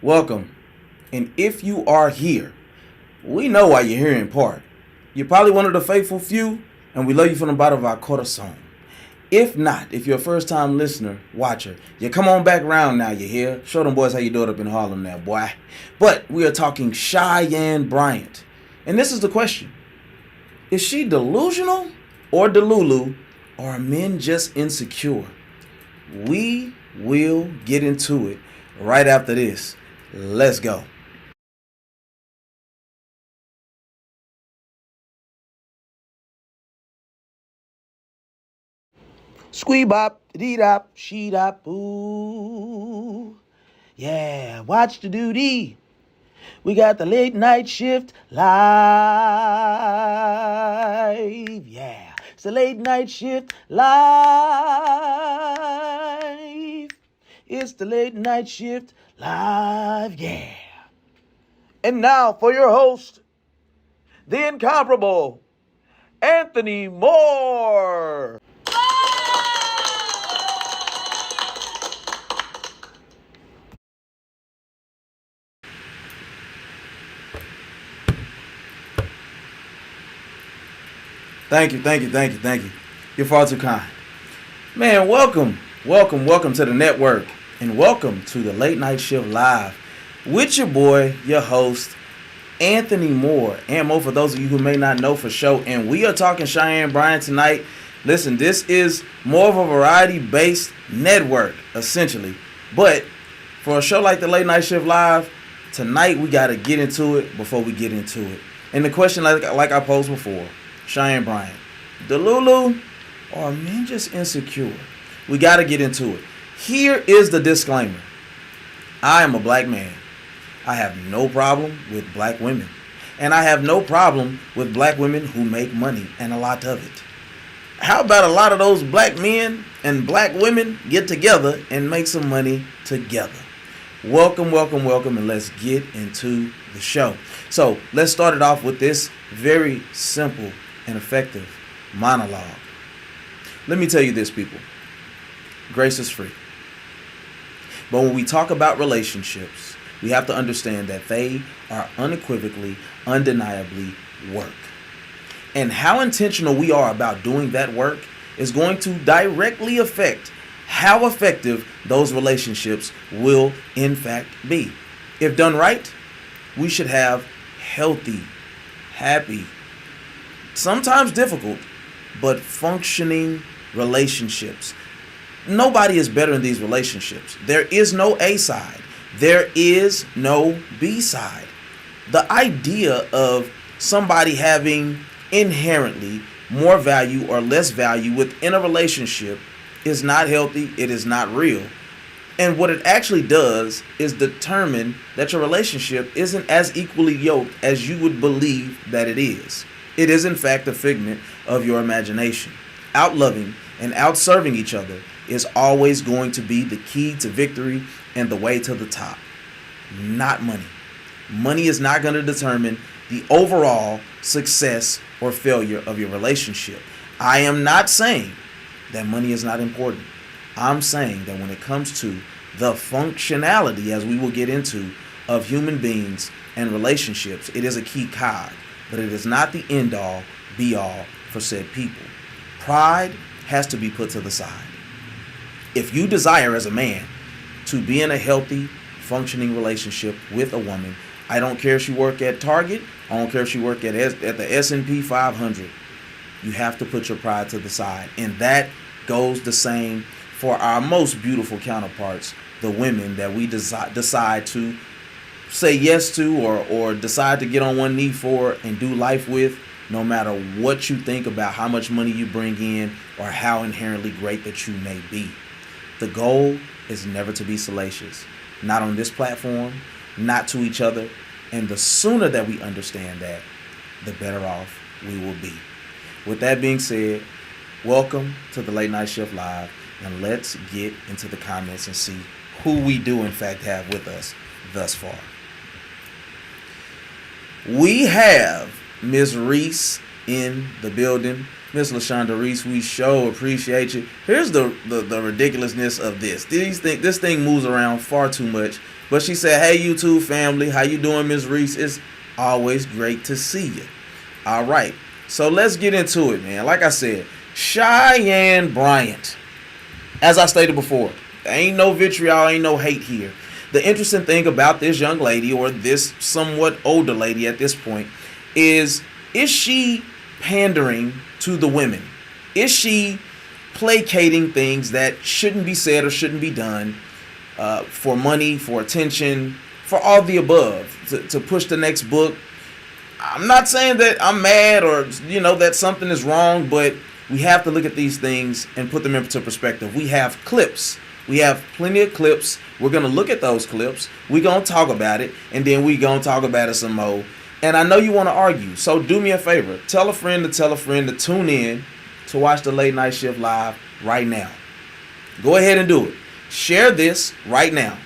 welcome. And if you are here, we know why you're here in part. You're probably one of the faithful few, and we love you from the bottom of our corazon. If not, if you're a first-time listener, watcher, you come on back round now, you hear? Show them boys how you do it up in Harlem now, boy. But we are talking Cheyenne Bryant. And this is the question. Is she delusional or delulu, or are men just insecure? We will get into it right after this. Let's go. Squee bop, dee dop, she dop, ooh. Yeah, watch the duty. We got the late night shift live. Yeah, it's the late night shift live. It's the late night shift live. Yeah. And now for your host, the incomparable Anthony Moore. Thank you. You're far too kind. Man, welcome to the network, and welcome to the Late Night Shift Live with your boy, your host, Anthony Moore. AntMoe, for those of you who may not know for sure. And we are talking Cheyenne Bryant tonight. Listen, this is more of a variety-based network, essentially. But for a show like the Late Night Shift Live, tonight we got to get into it before we get into it. And the question, like I posed before, Cheyenne Bryant, Delulu, or are men just insecure? We got to get into it. Here is the disclaimer. I am a black man. I have no problem with black women. And I have no problem with black women who make money, and a lot of it. How about a lot of those black men and black women get together and make some money together? Welcome, and let's get into the show. So let's start it off with this very simple and effective monologue. Let me tell you this, people. Grace is free. But when we talk about relationships, we have to understand that they are unequivocally, undeniably work. And how intentional we are about doing that work is going to directly affect how effective those relationships will in fact be. If done right, we should have healthy, happy, sometimes difficult, but functioning relationships. Nobody is better in these relationships. There is no A side. There is no B side. The idea of somebody having inherently more value or less value within a relationship is not healthy. It is not real. And what it actually does is determine that your relationship isn't as equally yoked as you would believe that it is. It is in fact a figment of your imagination. Outloving and outserving each other is always going to be the key to victory and the way to the top. Not money. Money is not going to determine the overall success or failure of your relationship. I am not saying that money is not important. I'm saying that when it comes to the functionality, as we will get into, of human beings and relationships, it is a key cog, but it is not the end all, be all for said people. Pride has to be put to the side. If you desire as a man to be in a healthy, functioning relationship with a woman, I don't care if you work at Target, I don't care if you work at the S&P 500, you have to put your pride to the side. And that goes the same for our most beautiful counterparts, the women that we decide to say yes to or decide to get on one knee for and do life with, no matter what you think about how much money you bring in or how inherently great that you may be. The goal is never to be salacious. Not on this platform, not to each other. And the sooner that we understand that, the better off we will be. With that being said, welcome to the Late Night Shift Live, and let's get into the comments and see who we do in fact have with us thus far. We have Ms. Reese in the building. Miss LaShonda Reese, we sure appreciate you. Here's the ridiculousness of this. This thing moves around far too much. But she said, "Hey, YouTube family, how you doing, Miss Reese? It's always great to see you." All right, so let's get into it, man. Like I said, Cheyenne Bryant. As I stated before, there ain't no vitriol, ain't no hate here. The interesting thing about this young lady, or this somewhat older lady at this point, is she pandering to the women? Is she placating things that shouldn't be said or shouldn't be done for money, for attention, for all the above, to push the next book? I'm not saying that I'm mad or, that something is wrong, but we have to look at these things and put them into perspective. We have clips. We have plenty of clips. We're going to look at those clips. We're going to talk about it, and then we're going to talk about it some more. And I know you want to argue, so do me a favor. Tell a friend to tune in to watch the Late Night Shift live right now. Go ahead and do it. Share this right now.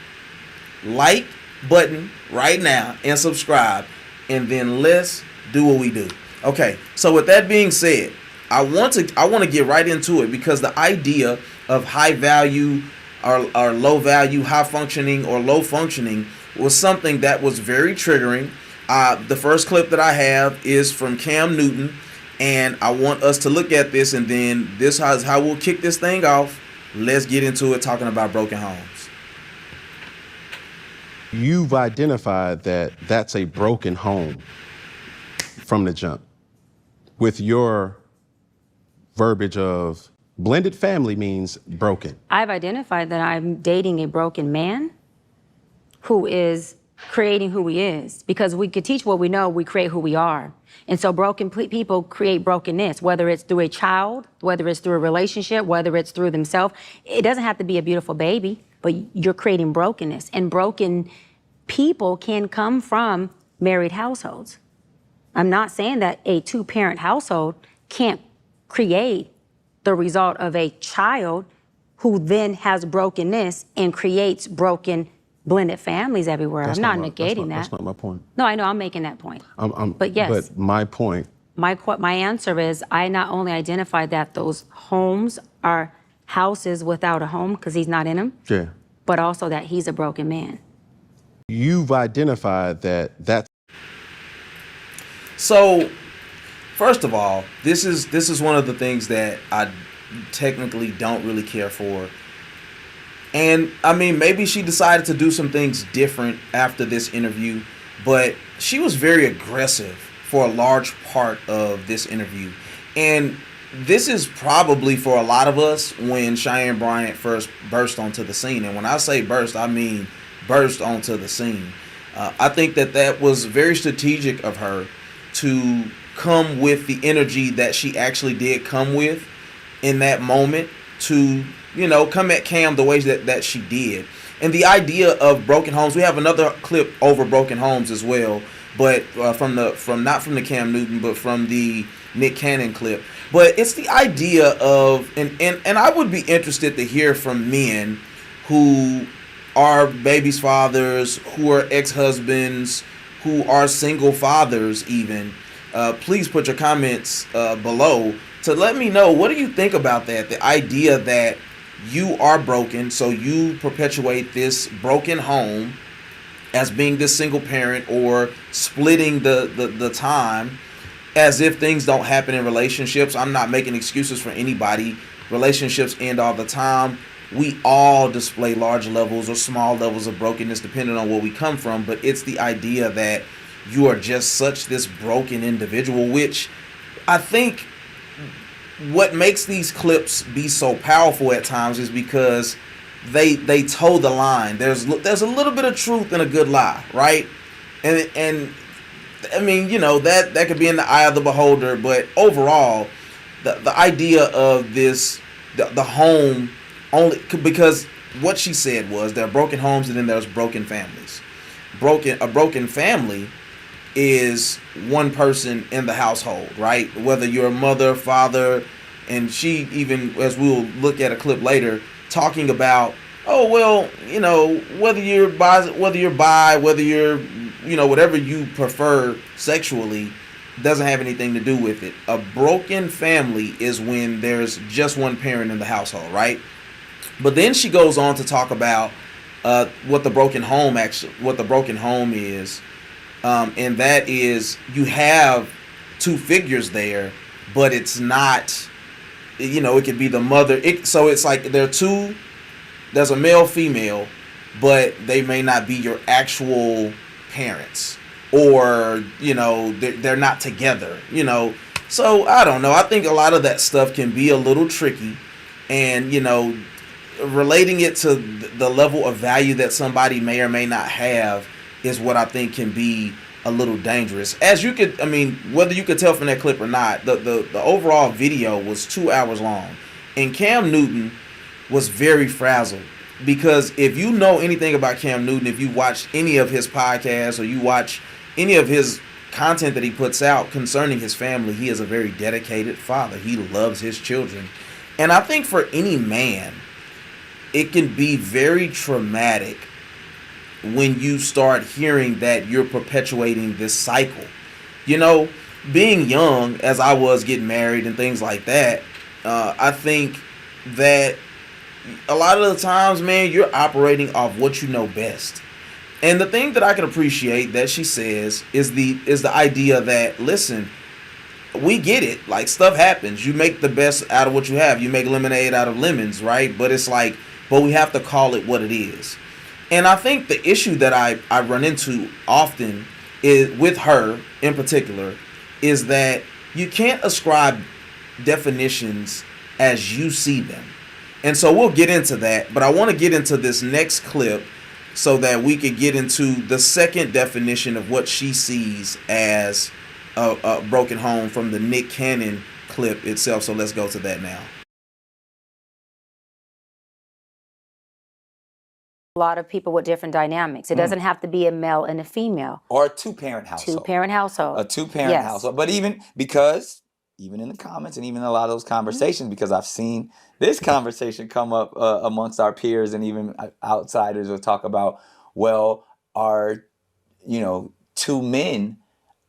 Like button right now and subscribe. And then let's do what we do. Okay, so with that being said, I want to get right into it, because the idea of high value or low value, high functioning or low functioning, was something that was very triggering. The first clip that I have is from Cam Newton, and I want us to look at this, and then this is how we'll kick this thing off. Let's get into it, talking about broken homes. You've identified that that's a broken home from the jump. With your verbiage of blended family means broken. I've identified that I'm dating a broken man who is creating who he is, because we could teach what we know, we create who we are. And so broken people create brokenness, whether it's through a child, whether it's through a relationship, whether it's through themselves. It doesn't have to be a beautiful baby, but you're creating brokenness. And broken people can come from married households. I'm not saying that a two-parent household can't create the result of a child who then has brokenness and creates broken blended families everywhere. I'm not negating that. That's not my point. No, I know, I'm making that point. But yes. But my point. My answer is, I not only identified that those homes are houses without a home because he's not in them, Yeah. but also that he's a broken man. You've identified that that's. So, first of all, this is one of the things that I technically don't really care for. And I mean, maybe she decided to do some things different after this interview, but she was very aggressive for a large part of this interview. And this is probably, for a lot of us, when Cheyenne Bryant first burst onto the scene. And when I say burst, I mean burst onto the scene. I think that was very strategic of her to come with the energy that she actually did come with in that moment, to come at Cam the way that she did. And the idea of broken homes, we have another clip over broken homes as well, but not from the Cam Newton, but from the Nick Cannon clip. But it's the idea of, and I would be interested to hear from men who are babies' fathers, who are ex-husbands, who are single fathers even. Please put your comments below to let me know, what do you think about that? The idea that you are broken, so you perpetuate this broken home as being this single parent, or splitting the time as if things don't happen in relationships. I'm not making excuses for anybody. Relationships end all the time. We all display large levels or small levels of brokenness depending on where we come from, but it's the idea that you are just such this broken individual, which I think what makes these clips be so powerful at times is because they toe the line. There's a little bit of truth in a good lie, right? And I mean, that could be in the eye of the beholder, but overall, the idea of this, the home, only because what she said was there are broken homes and then there's broken families. A broken family is one person in the household, right? Whether you're a mother, father, and she even, as we'll look at a clip later, talking about, oh, well, whether you're bi, whether you're, whatever you prefer sexually, doesn't have anything to do with it. A broken family is when there's just one parent in the household, right? But then she goes on to talk about what the broken home is, and that is you have two figures there, but it's not. It could be the mother. So it's like there's a male, female, but they may not be your actual parents, or they're not together. So I don't know. I think a lot of that stuff can be a little tricky, and relating it to the level of value that somebody may or may not have is what I think can be a little dangerous. As you could, whether you could tell from that clip or not, the overall video was 2 hours long, and Cam Newton was very frazzled, because if you know anything about Cam Newton, if you watch any of his podcasts or you watch any of his content that he puts out concerning his family, he is a very dedicated father. He loves his children, and I think for any man, it can be very traumatic when you start hearing that you're perpetuating this cycle. Being young, as I was, getting married and things like that, I think that a lot of the times, man, you're operating off what you know best. And the thing that I can appreciate that she says is the idea that, listen, we get it. Like, stuff happens. You make the best out of what you have. You make lemonade out of lemons, right? But it's like, but we have to call it what it is. And I think the issue that I run into often is, with her in particular, is that you can't ascribe definitions as you see them. And so we'll get into that, but I want to get into this next clip so that we could get into the second definition of what she sees as a broken home from the Nick Cannon clip itself. So let's go to that now. A lot of people with different dynamics. It doesn't have to be a male and a female. Or a two-parent household. Two-parent household. A two-parent household. But even in the comments and even a lot of those conversations, because I've seen this conversation come up amongst our peers, and even outsiders will talk about, well, are, two men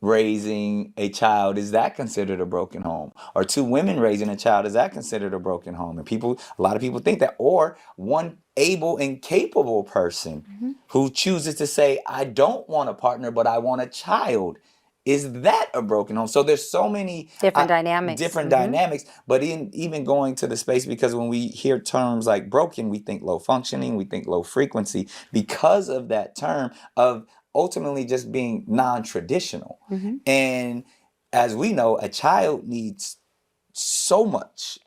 raising a child, is that considered a broken home? Or two women raising a child, is that considered a broken home? And a lot of people think that. Or one able and capable person who chooses to say, I don't want a partner, but I want a child. Is that a broken home? So there's so many different dynamics. Dynamics, but even going to the space, because when we hear terms like broken, we think low functioning, we think low frequency, because of that term of ultimately just being non-traditional. And as we know, a child needs so much,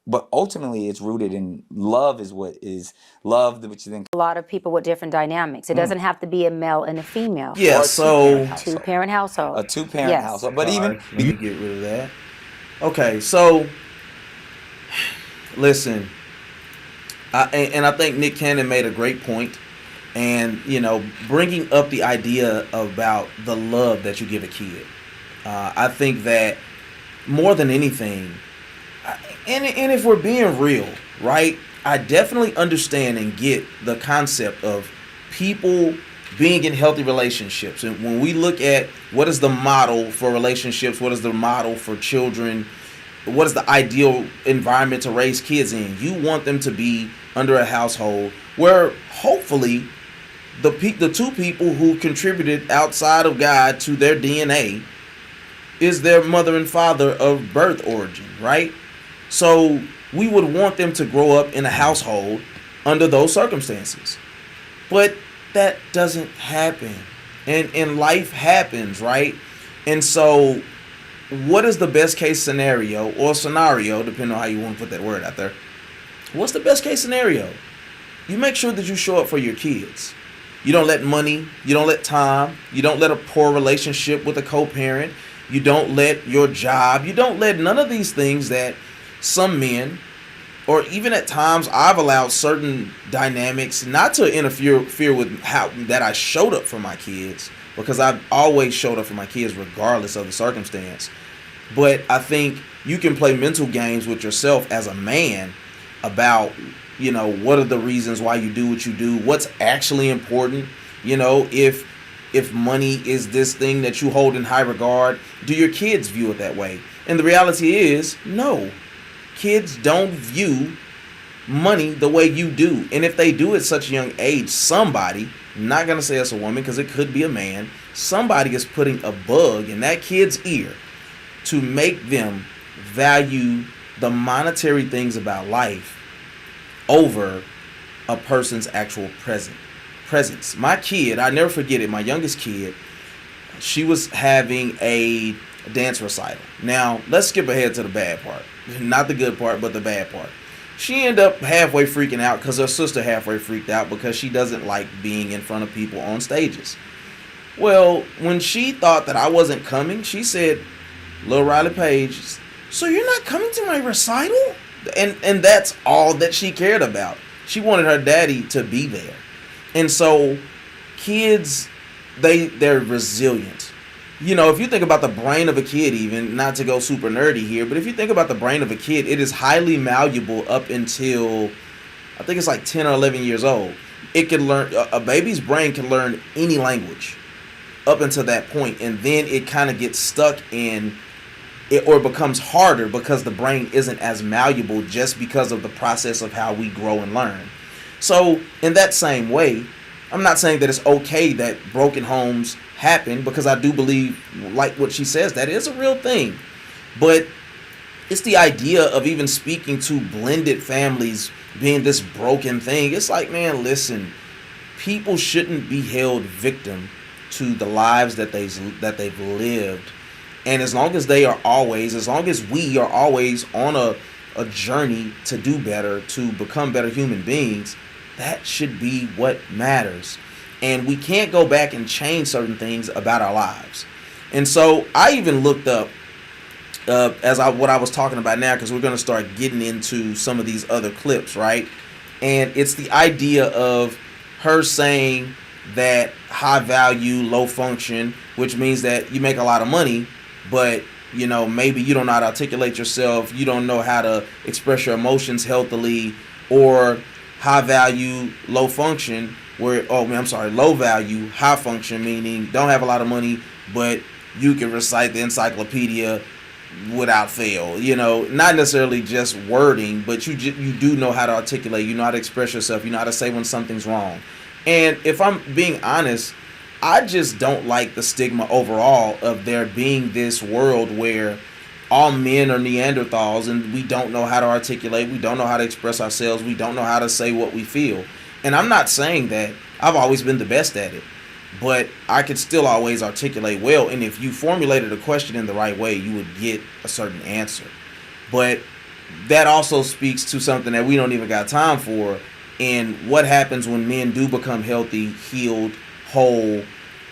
but ultimately it's rooted in love, is what is love, which then a lot of people with different dynamics. It doesn't have to be a male and a female. Yeah, so two-parent household. A two-parent household. But even you get rid of that. Okay, so listen, I think Nick Cannon made a great point, and bringing up the idea about the love that you give a kid. I think that more than anything. And if we're being real, right, I definitely understand and get the concept of people being in healthy relationships. And when we look at what is the model for relationships, what is the model for children, what is the ideal environment to raise kids in, you want them to be under a household where hopefully the two people who contributed outside of God to their DNA is their mother and father of birth origin, right? So we would want them to grow up in a household under those circumstances. But that doesn't happen. And life happens, right? And so what is the best case scenario, or scenario, depending on how you want to put that word out there? What's the best case scenario? You make sure that you show up for your kids. You don't let money, you don't let time, you don't let a poor relationship with a co-parent, you don't let your job, you don't let none of these things that some men, or even at times I've allowed certain dynamics not to interfere with how that I showed up for my kids, because I've always showed up for my kids regardless of the circumstance. But I think you can play mental games with yourself as a man about, what are the reasons why you do what you do, what's actually important. If if money is this thing that you hold in high regard, do your kids view it that way? And the reality is, no. Kids don't view money the way you do. And if they do at such a young age, somebody, I'm not going to say it's a woman because it could be a man, somebody is putting a bug in that kid's ear to make them value the monetary things about life over a person's actual presence. My kid, I never forget it, my youngest kid, she was having a dance recital. Now, let's skip ahead to the bad part. Not the good part, but the bad part. She ended up halfway freaking out because her sister halfway freaked out because she doesn't like being in front of people on stages. Well, when she thought that I wasn't coming, she said, Lil Riley Page, so you're not coming to my recital? And that's all that she cared about. She wanted her daddy to be there. And so kids, they're resilient. You know, if you think about the brain of a kid, even, not to go super nerdy here, but if you think about the brain of a kid, it is highly malleable up until, I think it's like 10 or 11 years old. It can learn, a baby's brain can learn any language up until that point, and then it kind of gets stuck in it, or becomes harder because the brain isn't as malleable just because of the process of how we grow and learn. So in that same way, I'm not saying that it's okay that broken homes happen, because I do believe, like what she says, that is a real thing. But it's the idea of even speaking to blended families being this broken thing. It's like, man, listen, people shouldn't be held victim to the lives that they've lived. And as long as we are always on a journey to do better, to become better human beings, that should be what matters. And we can't go back and change certain things about our lives. And so I even looked up what I was talking about now, because we're going to start getting into some of these other clips, right? And it's the idea of her saying that high value, low function, which means that you make a lot of money, but you know, maybe you don't know how to articulate yourself, you don't know how to express your emotions healthily, or high value, low function, low value, high function, meaning don't have a lot of money, but you can recite the encyclopedia without fail. You know, not necessarily just wording, but you do know how to articulate, you know how to express yourself, you know how to say when something's wrong. And if I'm being honest, I just don't like the stigma overall of there being this world where all men are Neanderthals and we don't know how to articulate, we don't know how to express ourselves, we don't know how to say what we feel. And I'm not saying that I've always been the best at it, but I could still always articulate well. And if you formulated a question in the right way, you would get a certain answer. But that also speaks to something that we don't even got time for. And what happens when men do become healthy, healed, whole,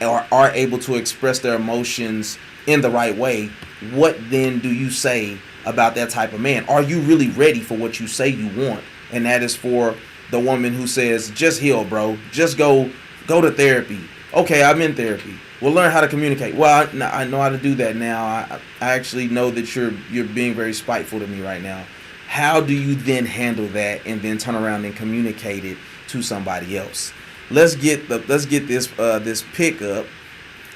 or are able to express their emotions in the right way? What then do you say about that type of man? Are you really ready for what you say you want? And that is for the woman who says, just heal, bro. Just go to therapy. Okay, I'm in therapy. We'll learn how to communicate. Well, I know how to do that now. I actually know that you're being very spiteful to me right now. How do you then handle that and then turn around and communicate it to somebody else? Let's get this pick up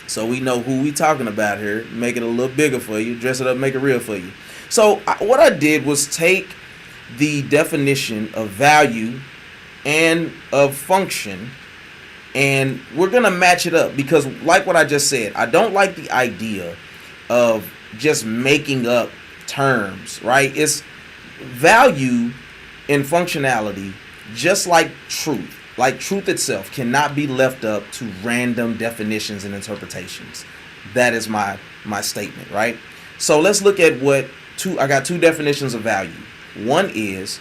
so we know who we talking about here. Make it a little bigger for you. Dress it up, make it real for you. So what I did was take the definition of value and of function, and we're going to match it up, because like what I just said, I don't like the idea of just making up terms, right? It's value and functionality, just like truth. Like truth itself cannot be left up to random definitions and interpretations. That is my statement, right? So let's look at I got two definitions of value. One is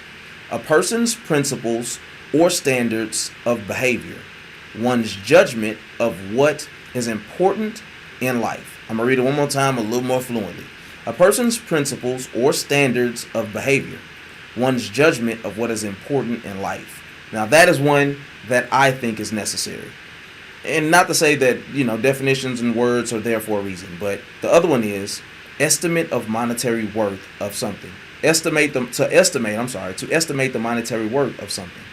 a person's principles or standards of behavior, one's judgment of what is important in life. I'm gonna read it one more time a little more fluently. A person's principles or standards of behavior, one's judgment of what is important in life. Now that is one that I think is necessary. And not to say that, definitions and words are there for a reason, but the other one is estimate of monetary worth of something. To estimate the monetary worth of something.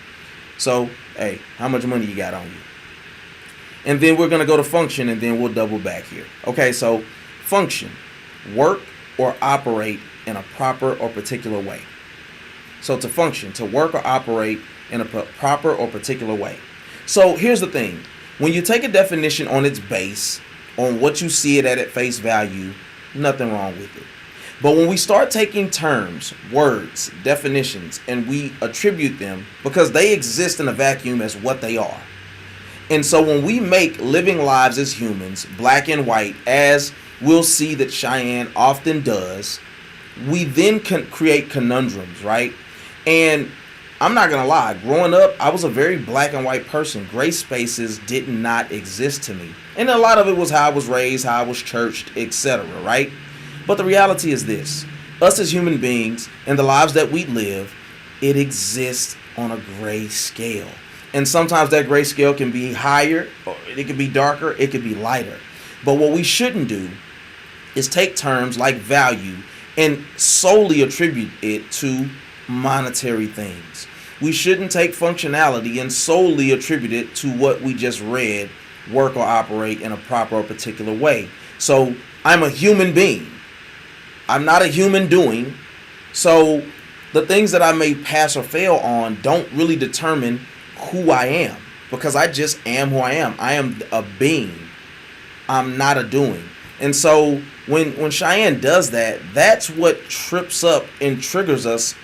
So, hey, how much money you got on you? And then we're going to go to function, and then we'll double back here. Okay, so function, work or operate in a proper or particular way. So to function, to work or operate in a proper or particular way. So here's the thing. When you take a definition on its base, on what you see it at face value, nothing wrong with it. But when we start taking terms, words, definitions, and we attribute them because they exist in a vacuum as what they are. And so when we make living lives as humans, black and white, as we'll see that Cheyenne often does, we then can create conundrums, right? And I'm not gonna lie, growing up, I was a very black and white person. Gray spaces did not exist to me. And a lot of it was how I was raised, how I was churched, etc., right? But the reality is this. Us as human beings and the lives that we live, it exists on a gray scale. And sometimes that gray scale can be higher, or it can be darker, it can be lighter. But what we shouldn't do is take terms like value and solely attribute it to monetary things. We shouldn't take functionality and solely attribute it to what we just read, work or operate in a proper or particular way. So I'm a human being. I'm not a human doing. So the things that I may pass or fail on don't really determine who I am, because I just am who I am. I am a being. I'm not a doing. And so when Cheyenne does that, that's what trips up and triggers us.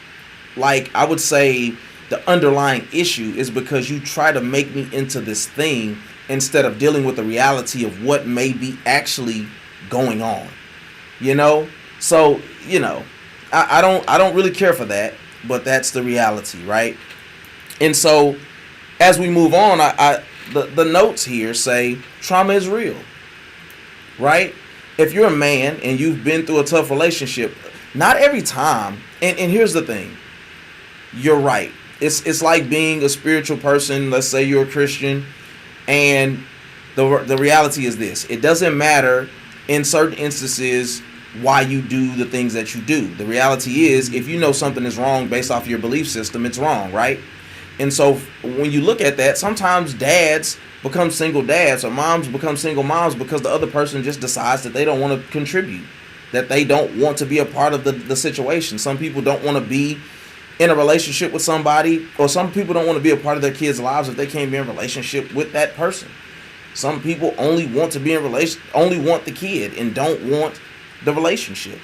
Like, I would say the underlying issue is because you try to make me into this thing instead of dealing with the reality of what may be actually going on. You know? So, you know, I don't really care for that, but that's the reality, right? And so as we move on, the notes here say trauma is real, right? If you're a man and you've been through a tough relationship, not every time, and here's the thing, you're right. It's like being a spiritual person. Let's say you're a Christian, and the reality is this: it doesn't matter in certain instances why you do the things that you do. The reality is, if you know something is wrong based off your belief system, it's wrong, right? And so when you look at that, sometimes dads become single dads or moms become single moms because the other person just decides that they don't want to contribute, that they don't want to be a part of the situation. Some people don't want to be in a relationship with somebody, or some people don't want to be a part of their kids' lives if they can't be in a relationship with that person. Some people only want to be in only want the kid and don't want the relationship.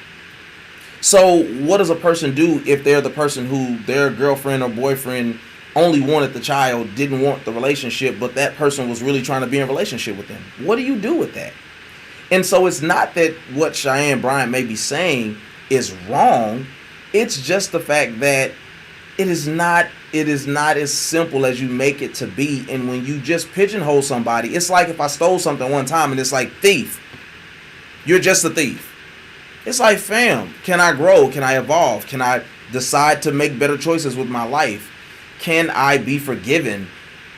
So what does a person do if they're the person who their girlfriend or boyfriend only wanted the child, didn't want the relationship, but that person was really trying to be in a relationship with them? What do you do with that? And so it's not that what Cheyenne Bryant may be saying is wrong. It's just the fact that it is not as simple as you make it to be. And when you just pigeonhole somebody, it's like if I stole something one time and it's like, thief, you're just a thief. It's like, fam, can I grow? Can I evolve? Can I decide to make better choices with my life? Can I be forgiven?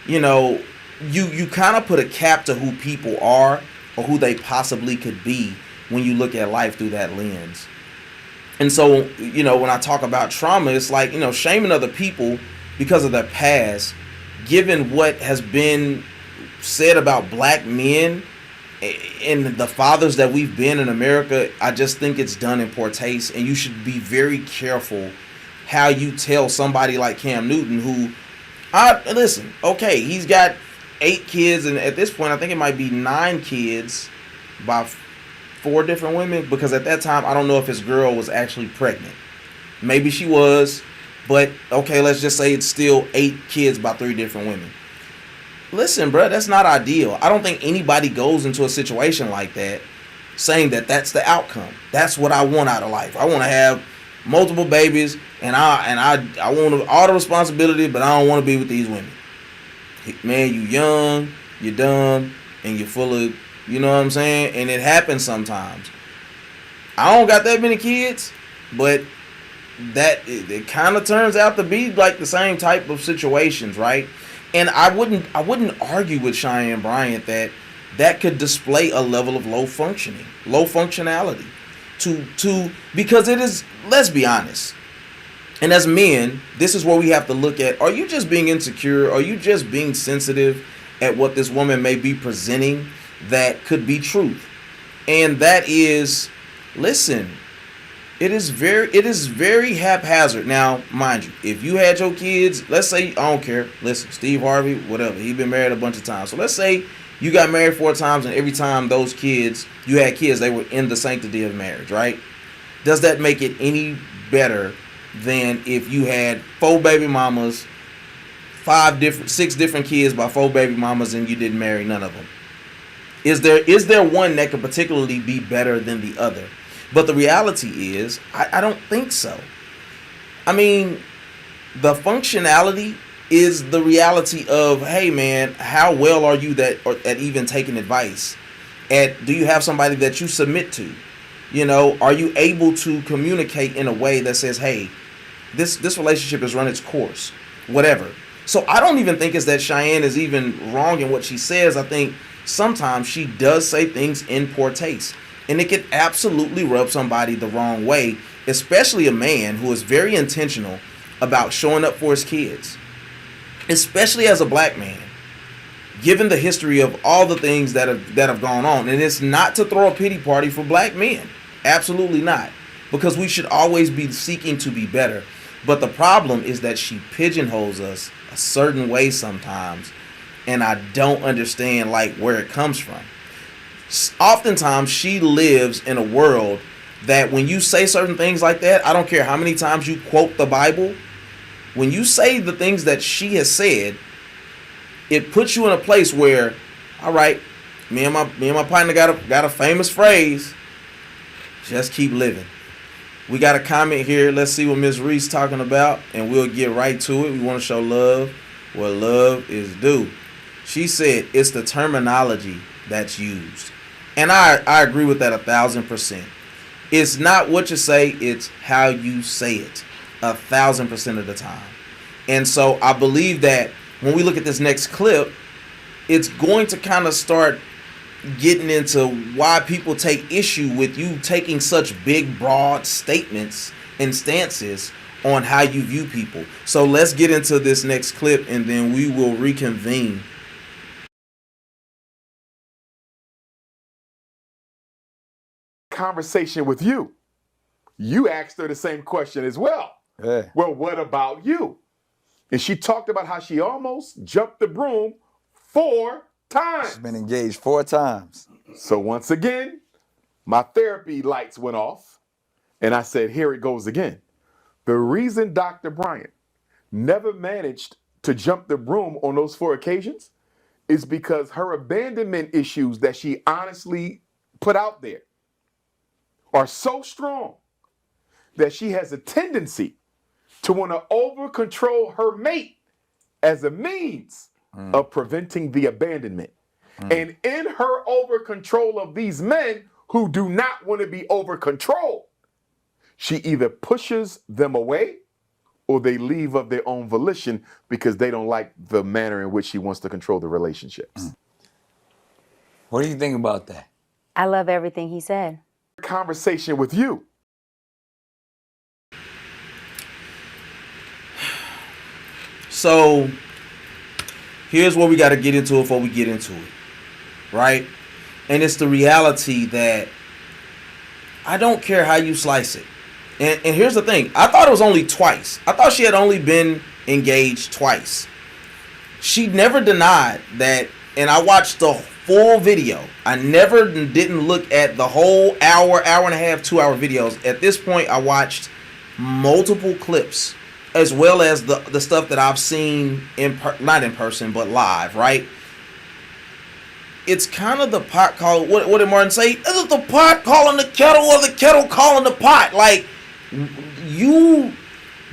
You know, you kind of put a cap to who people are or who they possibly could be when you look at life through that lens. And so, you know, when I talk about trauma, it's like, you know, shaming other people because of their past, given what has been said about black men and the fathers that we've been in America. I just think it's done in poor taste, and you should be very careful how you tell somebody like Cam Newton, who, listen, okay, he's got 8 kids, and at this point, I think it might be 9 kids by 4 different women, because at that time, I don't know if his girl was actually pregnant. Maybe she was, but okay, let's just say it's still 8 kids by 3 different women. Listen, bro, that's not ideal. I don't think anybody goes into a situation like that saying that that's the outcome. That's what I want out of life. I want to have multiple babies, and I want all the responsibility, but I don't want to be with these women. Man, you young, you're dumb, and you're full of, you know what I'm saying? And it happens sometimes. I don't got that many kids, but that it kind of turns out to be like the same type of situations, right? And I wouldn't argue with Cheyenne Bryant that could display a level of low functionality because it is, let's be honest. And as men, this is where we have to look at, are you just being insecure? Are you just being sensitive? at what this woman may be presenting that could be truth. And that is, listen, it is very haphazard. Now, mind you, if you had your kids, let's say, I don't care, listen, Steve Harvey, whatever, he been married a bunch of times. So let's say you got married 4 times, and every time those kids, you had kids, they were in the sanctity of marriage, right? Does that make it any better than if you had 4 baby mamas, 6 different kids by 4 baby mamas, and you didn't marry none of them? Is there one that could particularly be better than the other? But the reality is, I don't think so. I mean, the functionality is the reality of, hey man, how well are you at even taking advice? Do you have somebody that you submit to? You know, are you able to communicate in a way that says, hey, this relationship has run its course, whatever. So I don't even think it's that Cheyenne is even wrong in what she says. I think sometimes she does say things in poor taste, and it can absolutely rub somebody the wrong way, especially a man who is very intentional about showing up for his kids, especially as a black man, given the history of all the things that have gone on. And it's not to throw a pity party for black men. Absolutely not. Because we should always be seeking to be better. But the problem is that she pigeonholes us a certain way sometimes, and I don't understand like where it comes from. Oftentimes she lives in a world that when you say certain things like that, I don't care how many times you quote the Bible, when you say the things that she has said, it puts you in a place where, all right, me and my partner got a famous phrase, just keep living. We got a comment here. Let's see what Ms. Reese talking about, and we'll get right to it. We want to show love where love is due. She said it's the terminology that's used. And I agree with that 1,000%. It's not what you say, it's how you say it 1,000% of the time. And so I believe that when we look at this next clip, it's going to kind of start getting into why people take issue with you taking such big, broad statements and stances on how you view people. So let's get into this next clip, and then we will reconvene. Conversation with you. You asked her the same question as well. Yeah. Well, what about you? And she talked about how she almost jumped the broom 4 times. She's been engaged 4 times. So once again, my therapy lights went off, and I said, here it goes again. The reason Dr. Bryant never managed to jump the broom on those 4 occasions is because her abandonment issues that she honestly put out there are so strong that she has a tendency to want to over control her mate as a means of preventing the abandonment. And in her over control of these men who do not want to be over controlled, she either pushes them away or they leave of their own volition because they don't like the manner in which she wants to control the relationships. What do you think about that? I love everything he said. Conversation with you. So here's what we got to get into before we get into it, right? And it's the reality that I don't care how you slice it. And here's the thing. I thought it was only twice. I thought she had only been engaged twice. She never denied that, and I watched the full video. I didn't look at the whole hour and a half, 2-hour videos. At this point, I watched multiple clips, as well as the stuff that I've seen not in person, but live, right? It's kind of the pot calling. What did Martin say? Is it the pot calling the kettle or the kettle calling the pot? Like, you,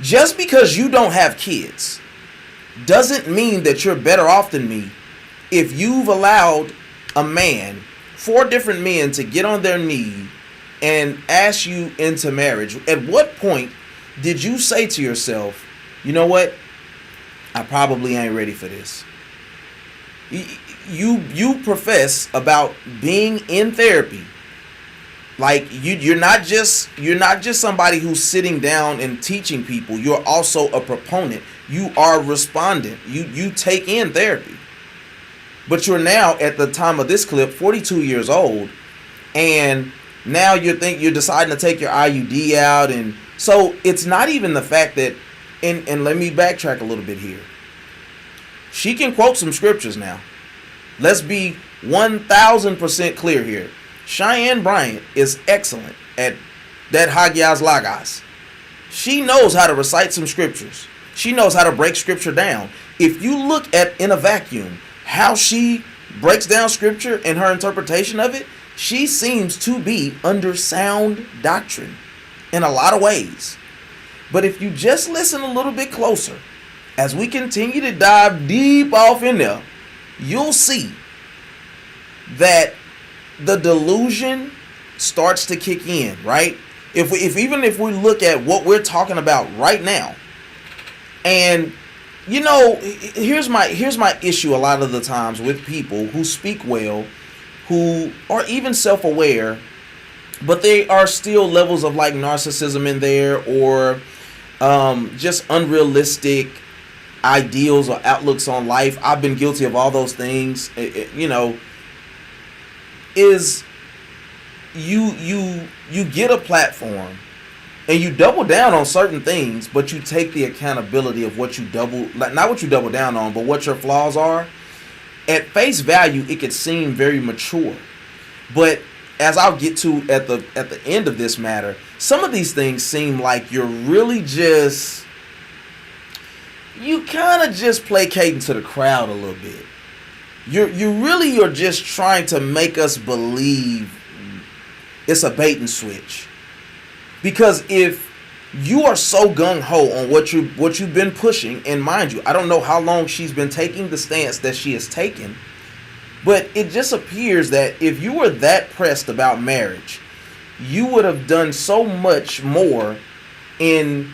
just because you don't have kids doesn't mean that you're better off than me if you've allowed a man, 4 different men, to get on their knee and ask you into marriage. At what point did you say to yourself, you know what? I probably ain't ready for this. You profess about being in therapy. Like you're not just somebody who's sitting down and teaching people. You're also a proponent. You are respondent. You take in therapy. But you're now, at the time of this clip, 42 years old, and now you're deciding to take your IUD out. And so it's not even the fact that, and let me backtrack a little bit here. She can quote some scriptures now. Let's be 1,000% clear here. Cheyenne Bryant is excellent at that Hagias Lagos. She knows how to recite some scriptures. She knows how to break scripture down. If you look at, in a vacuum, how she breaks down scripture and her interpretation of it, she seems to be under sound doctrine in a lot of ways. But if you just listen a little bit closer, as we continue to dive deep off in there, you'll see that the delusion starts to kick in, right? If we look at what we're talking about right now, and you know, here's my issue a lot of the times with people who speak well, who are even self-aware, but they are still levels of like narcissism in there, or just unrealistic ideals or outlooks on life. I've been guilty of all those things. You know, is you get a platform and you double down on certain things, but you take the accountability of what you not what you double down on, but what your flaws are. At face value, it could seem very mature, but as I'll get to at the end of this matter, some of these things seem like you're really just, you kind of just placating to the crowd a little bit. You're just trying to make us believe it's a bait and switch. Because if you are so gung-ho on what you've been pushing, and mind you, I don't know how long she's been taking the stance that she has taken, but it just appears that if you were that pressed about marriage, you would have done so much more in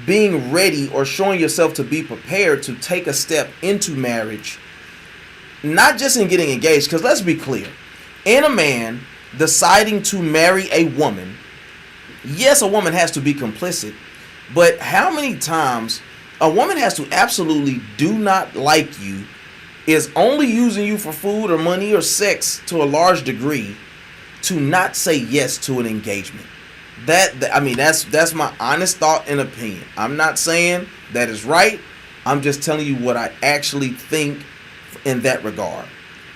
being ready or showing yourself to be prepared to take a step into marriage, not just in getting engaged. Because let's be clear, in a man deciding to marry a woman, yes, a woman has to be complicit, but how many times a woman has to absolutely do not like you, is only using you for food or money or sex to a large degree, to not say yes to an engagement? That's my honest thought and opinion. I'm not saying that is right. I'm just telling you what I actually think in that regard.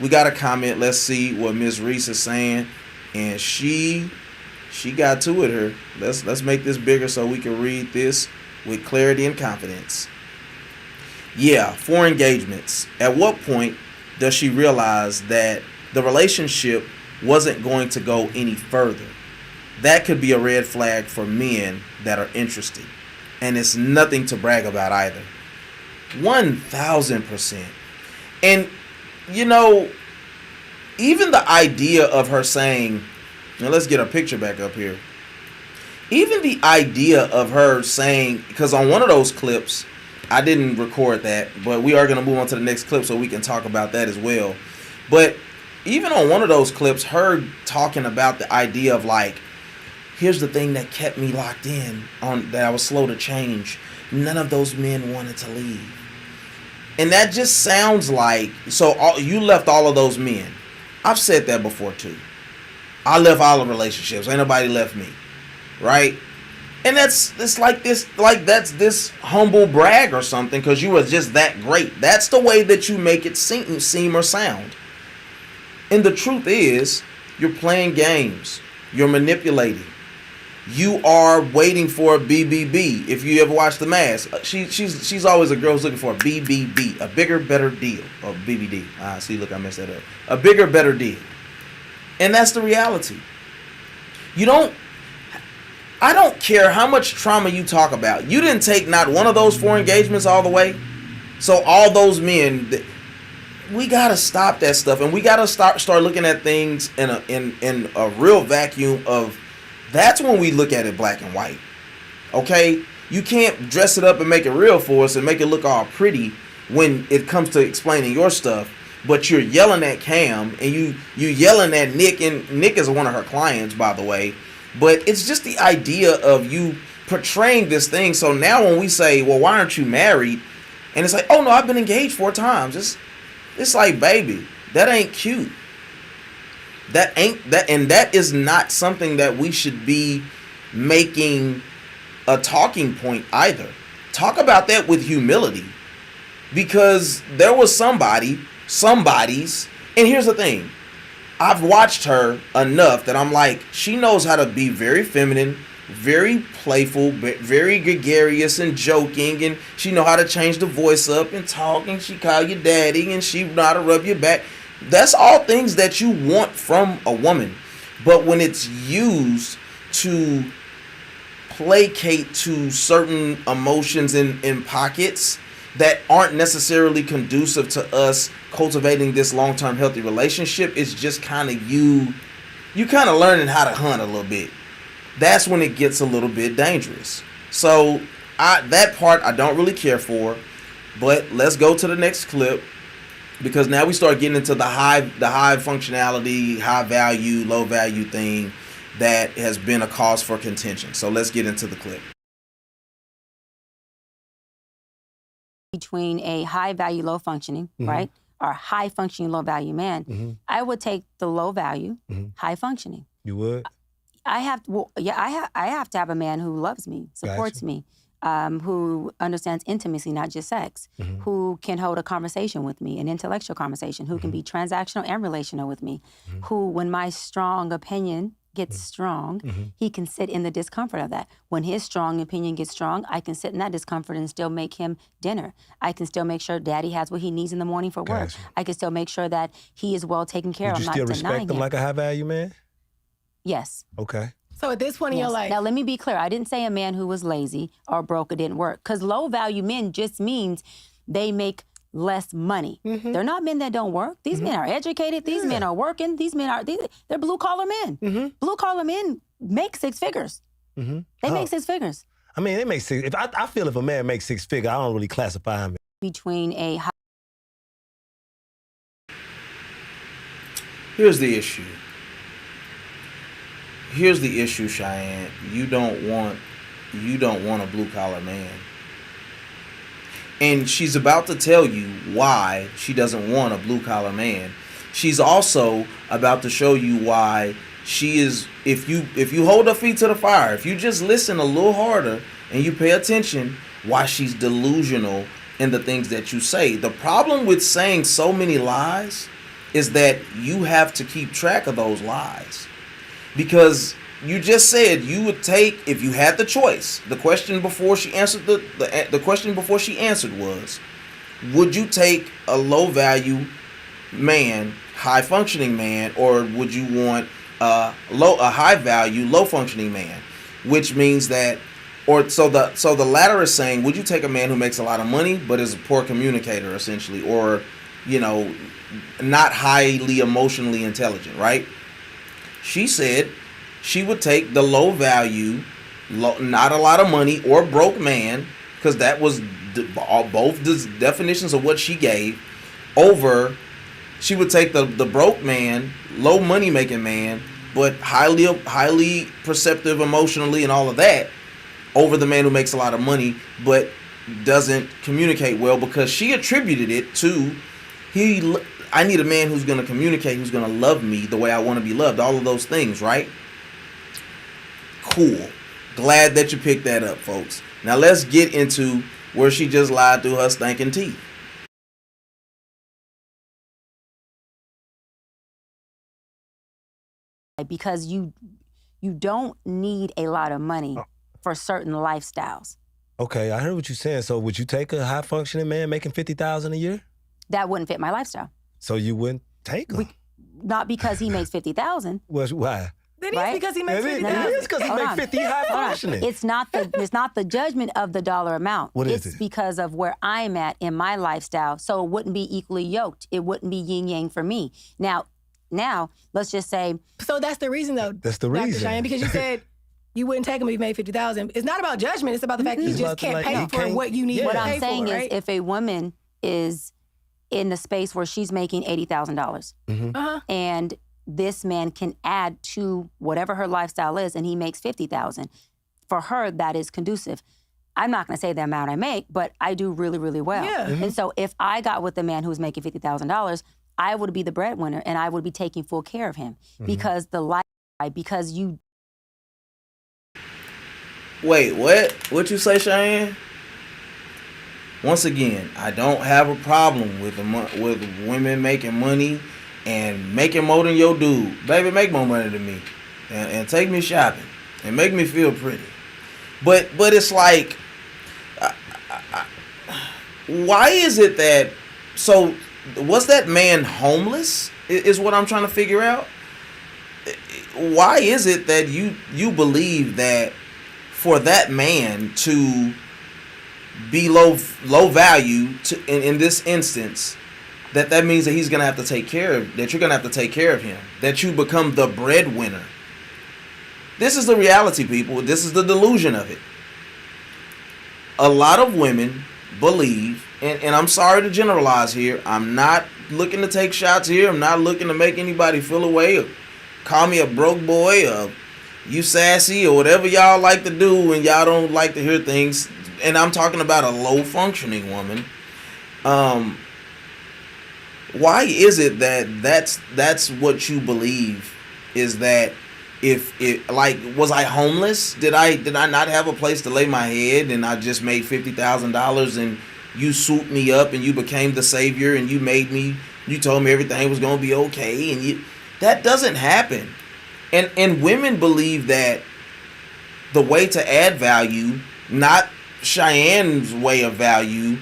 We got a comment. Let's see what Ms. Reese is saying. And she got to it here. Let's make this bigger so we can read this with clarity and confidence. Yeah, 4 engagements. At what point does she realize that the relationship wasn't going to go any further? That could be a red flag for men that are interested. And it's nothing to brag about either. 1,000%. And, you know, even the idea of her saying, now let's get her picture back up here. Even the idea of her saying, because on one of those clips, I didn't record that, but we are going to move on to the next clip so we can talk about that as well. But even on one of those clips, her talking about the idea of like, here's the thing that kept me locked in, on that I was slow to change. None of those men wanted to leave. And that just sounds like, you left all of those men. I've said that before too. I left all the relationships. Ain't nobody left me. Right? And that's this humble brag or something because you were just that great. That's the way that you make it seem or sound. And the truth is, you're playing games. You're manipulating. You are waiting for a BBB. If you ever watch The Mask, she's always a girl who's looking for a BBB, a bigger, better deal, or BBD. See, look, I messed that up. A bigger, better deal. And that's the reality. I don't care how much trauma you talk about. You didn't take not one of those 4 engagements all the way. So all those men, we gotta stop that stuff, and we gotta start looking at things in a real vacuum of. That's when we look at it black and white. Okay? You can't dress it up and make it real for us and make it look all pretty when it comes to explaining your stuff. But you're yelling at Cam and you yelling at Nick, and Nick is one of her clients, by the way. But it's just the idea of you portraying this thing. So now when we say, well, why aren't you married? And it's like, oh no, I've been engaged 4 times. It's like, baby, that ain't cute. And that is not something that we should be making a talking point either. Talk about that with humility, because there was somebody's, and here's the thing. I've watched her enough that I'm like, she knows how to be very feminine, very playful, very gregarious and joking, and she know how to change the voice up and talk, and she call you daddy, and she know how to rub your back. That's all things that you want from a woman. But when it's used to placate to certain emotions in pockets that aren't necessarily conducive to us cultivating this long-term healthy relationship, it's just kind of you kind of learning how to hunt a little bit. That's when it gets a little bit dangerous. So that part I don't really care for. But let's go to the next clip, because now we start getting into the high functionality, high value, low value thing that has been a cause for contention. So let's get into the clip. Between a high value, low functioning, right? Or high functioning, low value man, I would take the low value, high functioning. You would? I have to have a man who loves me, supports me, who understands intimacy, not just sex, who can hold a conversation with me, an intellectual conversation, who can be transactional and relational with me, who, when my strong opinion gets strong, he can sit in the discomfort of that. When his strong opinion gets strong, I can sit in that discomfort and still make him dinner. I can still make sure daddy has what he needs in the morning for work. Gotcha. I can still make sure that he is well taken care of. Would you I'm still not denying respect him him. like a high value man? Yes. Okay. So at this point in your life, Now, let me be clear. I didn't say a man who was lazy or broke or didn't work, because low value men just means they make less money. They're not men that don't work. These men are educated. These men are working. They're blue collar men. Blue collar men make six figures. They make six figures. I mean, they make six. If I feel if a man makes six figure, I don't really classify him. Between a high Here's the issue. Cheyenne. You don't want a blue collar man. And she's about to tell you why she doesn't want a blue collar man. She's also about to show you why she is, if you hold her feet to the fire, if you just listen a little harder and you pay attention, why she's delusional in the things that you say. The problem with saying so many lies is that you have to keep track of those lies. Because you just said you would take, if you had the choice, the question before she answered the question before she answered was, would you take a low value man, high functioning man, or would you want a high value, low functioning man? Which means that, so the latter is saying, would you take a man who makes a lot of money but is a poor communicator, essentially, or not highly emotionally intelligent, right? She said she would take the low value, not a lot of money or broke man, because that was both the definitions of what she gave, over. She would take the broke man, low money making man, but highly perceptive emotionally and all of that, over the man who makes a lot of money but doesn't communicate well, because she attributed it to I need a man who's going to communicate, who's going to love me the way I want to be loved. All of those things, right? Cool. Glad that you picked that up, folks. Now let's get into where she just lied through her stinking teeth. because you don't need a lot of money for certain lifestyles. Okay, I heard what you're saying. So would you take a high functioning man making $50,000 a year? That wouldn't fit my lifestyle. So you wouldn't take him? Not because he makes $50,000. Well, why? Then Right? it's because he makes It $50,000. is because he Hold makes on. 50 high functioning. It's not the judgment of the dollar amount. What is It's it? because of where I'm at in my lifestyle. So it wouldn't be equally yoked. It wouldn't be yin yang for me. Now, let's just say So that's the reason, though. That's the Dr. reason. Cheyenne, because you said you wouldn't take him if he made $50,000. It's not about judgment. It's about the fact that you It's just about the, can't like, pay he for can't- what you need Yeah. what to I'm pay saying for, is right? if a woman is in a space where she's making $80,000 Uh-huh. and this man can add to whatever her lifestyle is and he makes $50,000, for her that is conducive. I'm not going to say the amount I make, but I do really, really well. Yeah. And so if I got with a man who's making $50,000, I would be the breadwinner and I would be taking full care of him because because you. Wait, what? What you say, Cheyenne? Once again, I don't have a problem with with women making money and making more than your dude. Baby, make more money than me, and take me shopping and make me feel pretty. But it's like, why is it that? So was that man homeless? Is what I'm trying to figure out. Why is it that you believe that for that man to be low value in this instance, that means that he's gonna have to take care of, that you're gonna have to take care of him, that you become the breadwinner? This is the reality, people. This is the delusion of it. A lot of women believe, and I'm sorry to generalize here, I'm not looking to take shots here, I'm not looking to make anybody feel away or call me a broke boy or you sassy or whatever y'all like to do when y'all don't like to hear things. And I'm talking about a low functioning woman. Why is it that that's what you believe? Is that if it, like, was I homeless? Did I not have a place to lay my head and I just made $50,000 and you swooped me up and you became the savior and you told me everything was gonna be okay, and that doesn't happen. And women believe that the way to add value, not Cheyenne's way of value,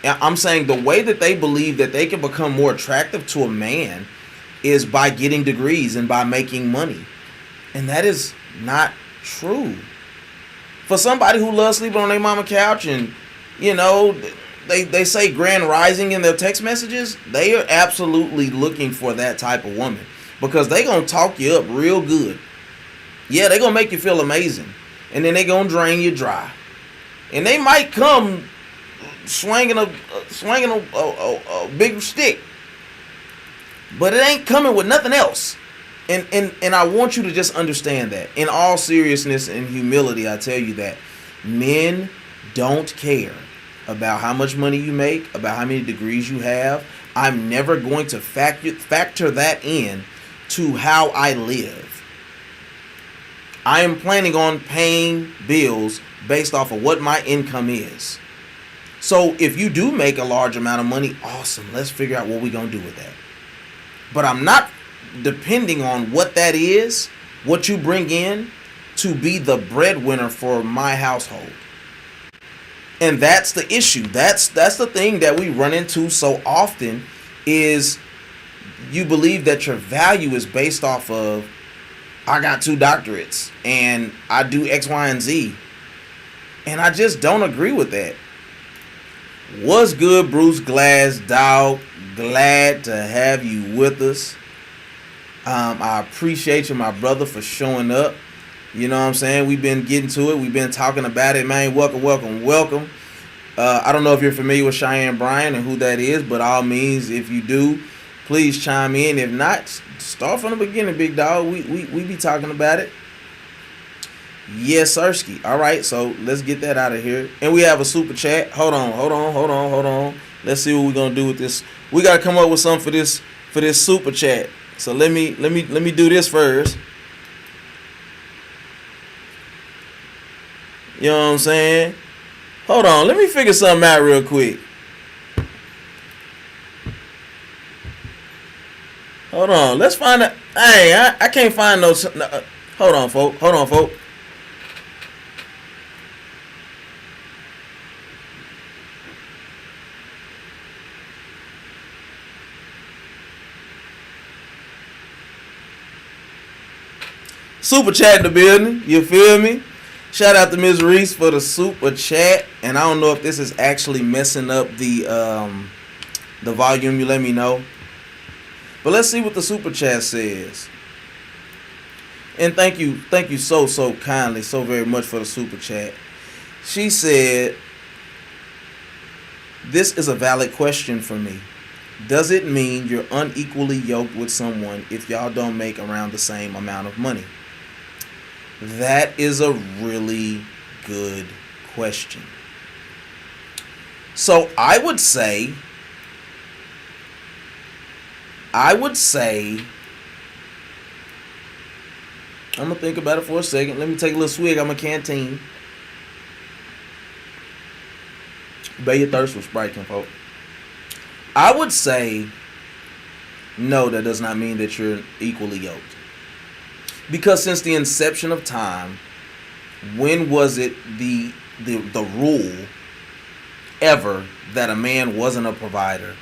I'm saying the way that they believe that they can become more attractive to a man is by getting degrees and by making money. And that is not true. For somebody who loves sleeping on their mama couch and, you know, they say grand rising in their text messages, they are absolutely looking for that type of woman because they going to talk you up real good. Yeah, they going to make you feel amazing. And then they going to drain you dry. And they might come swinging a big stick, but it ain't coming with nothing else. And I want you to just understand that. In all seriousness and humility, I tell you that men don't care about how much money you make, about how many degrees you have. I'm never going to factor that in to how I live. I am planning on paying bills based off of what my income is. So if you do make a large amount of money, awesome. Let's figure out what we're going to do with that. But I'm not depending on what that is, what you bring in, to be the breadwinner for my household. And that's the issue. That's the thing that we run into so often, is you believe that your value is based off of, I got 2 doctorates and I do X, Y, and Z. And I just don't agree with that. What's good, Bruce Glass, dog? Glad to have you with us. I appreciate you, my brother, for showing up. You know what I'm saying? We've been getting to it. We've been talking about it, man. Welcome. I don't know if you're familiar with Cheyenne Bryant and who that is, but all means, if you do, please chime in. If not, start from the beginning, big dog. We be talking about it. Yes, Sirski. All right, so let's get that out of here. And we have a super chat. Hold on. Let's see what we're gonna do with this. We gotta come up with something for this super chat. So let me do this first. You know what I'm saying? Hold on, let me figure something out real quick. Hold on, let's find out. Hey, I can't find no. Hold on, folk. Super chat in the building, you feel me? Shout out to Ms. Reese for the super chat. And I don't know if this is actually messing up the volume. You let me know. But let's see what the super chat says. And thank you so kindly, so very much for the super chat. She said, this is a valid question for me. Does it mean you're unequally yoked with someone if y'all don't make around the same amount of money? That is a really good question. So I would say, I'm gonna think about it for a second. Let me take a little swig on my canteen. Bay your thirst with Sprite, folks. I would say, no, that does not mean that you're equally yoked. Because since the inception of time, when was it the rule ever that a man wasn't a provider?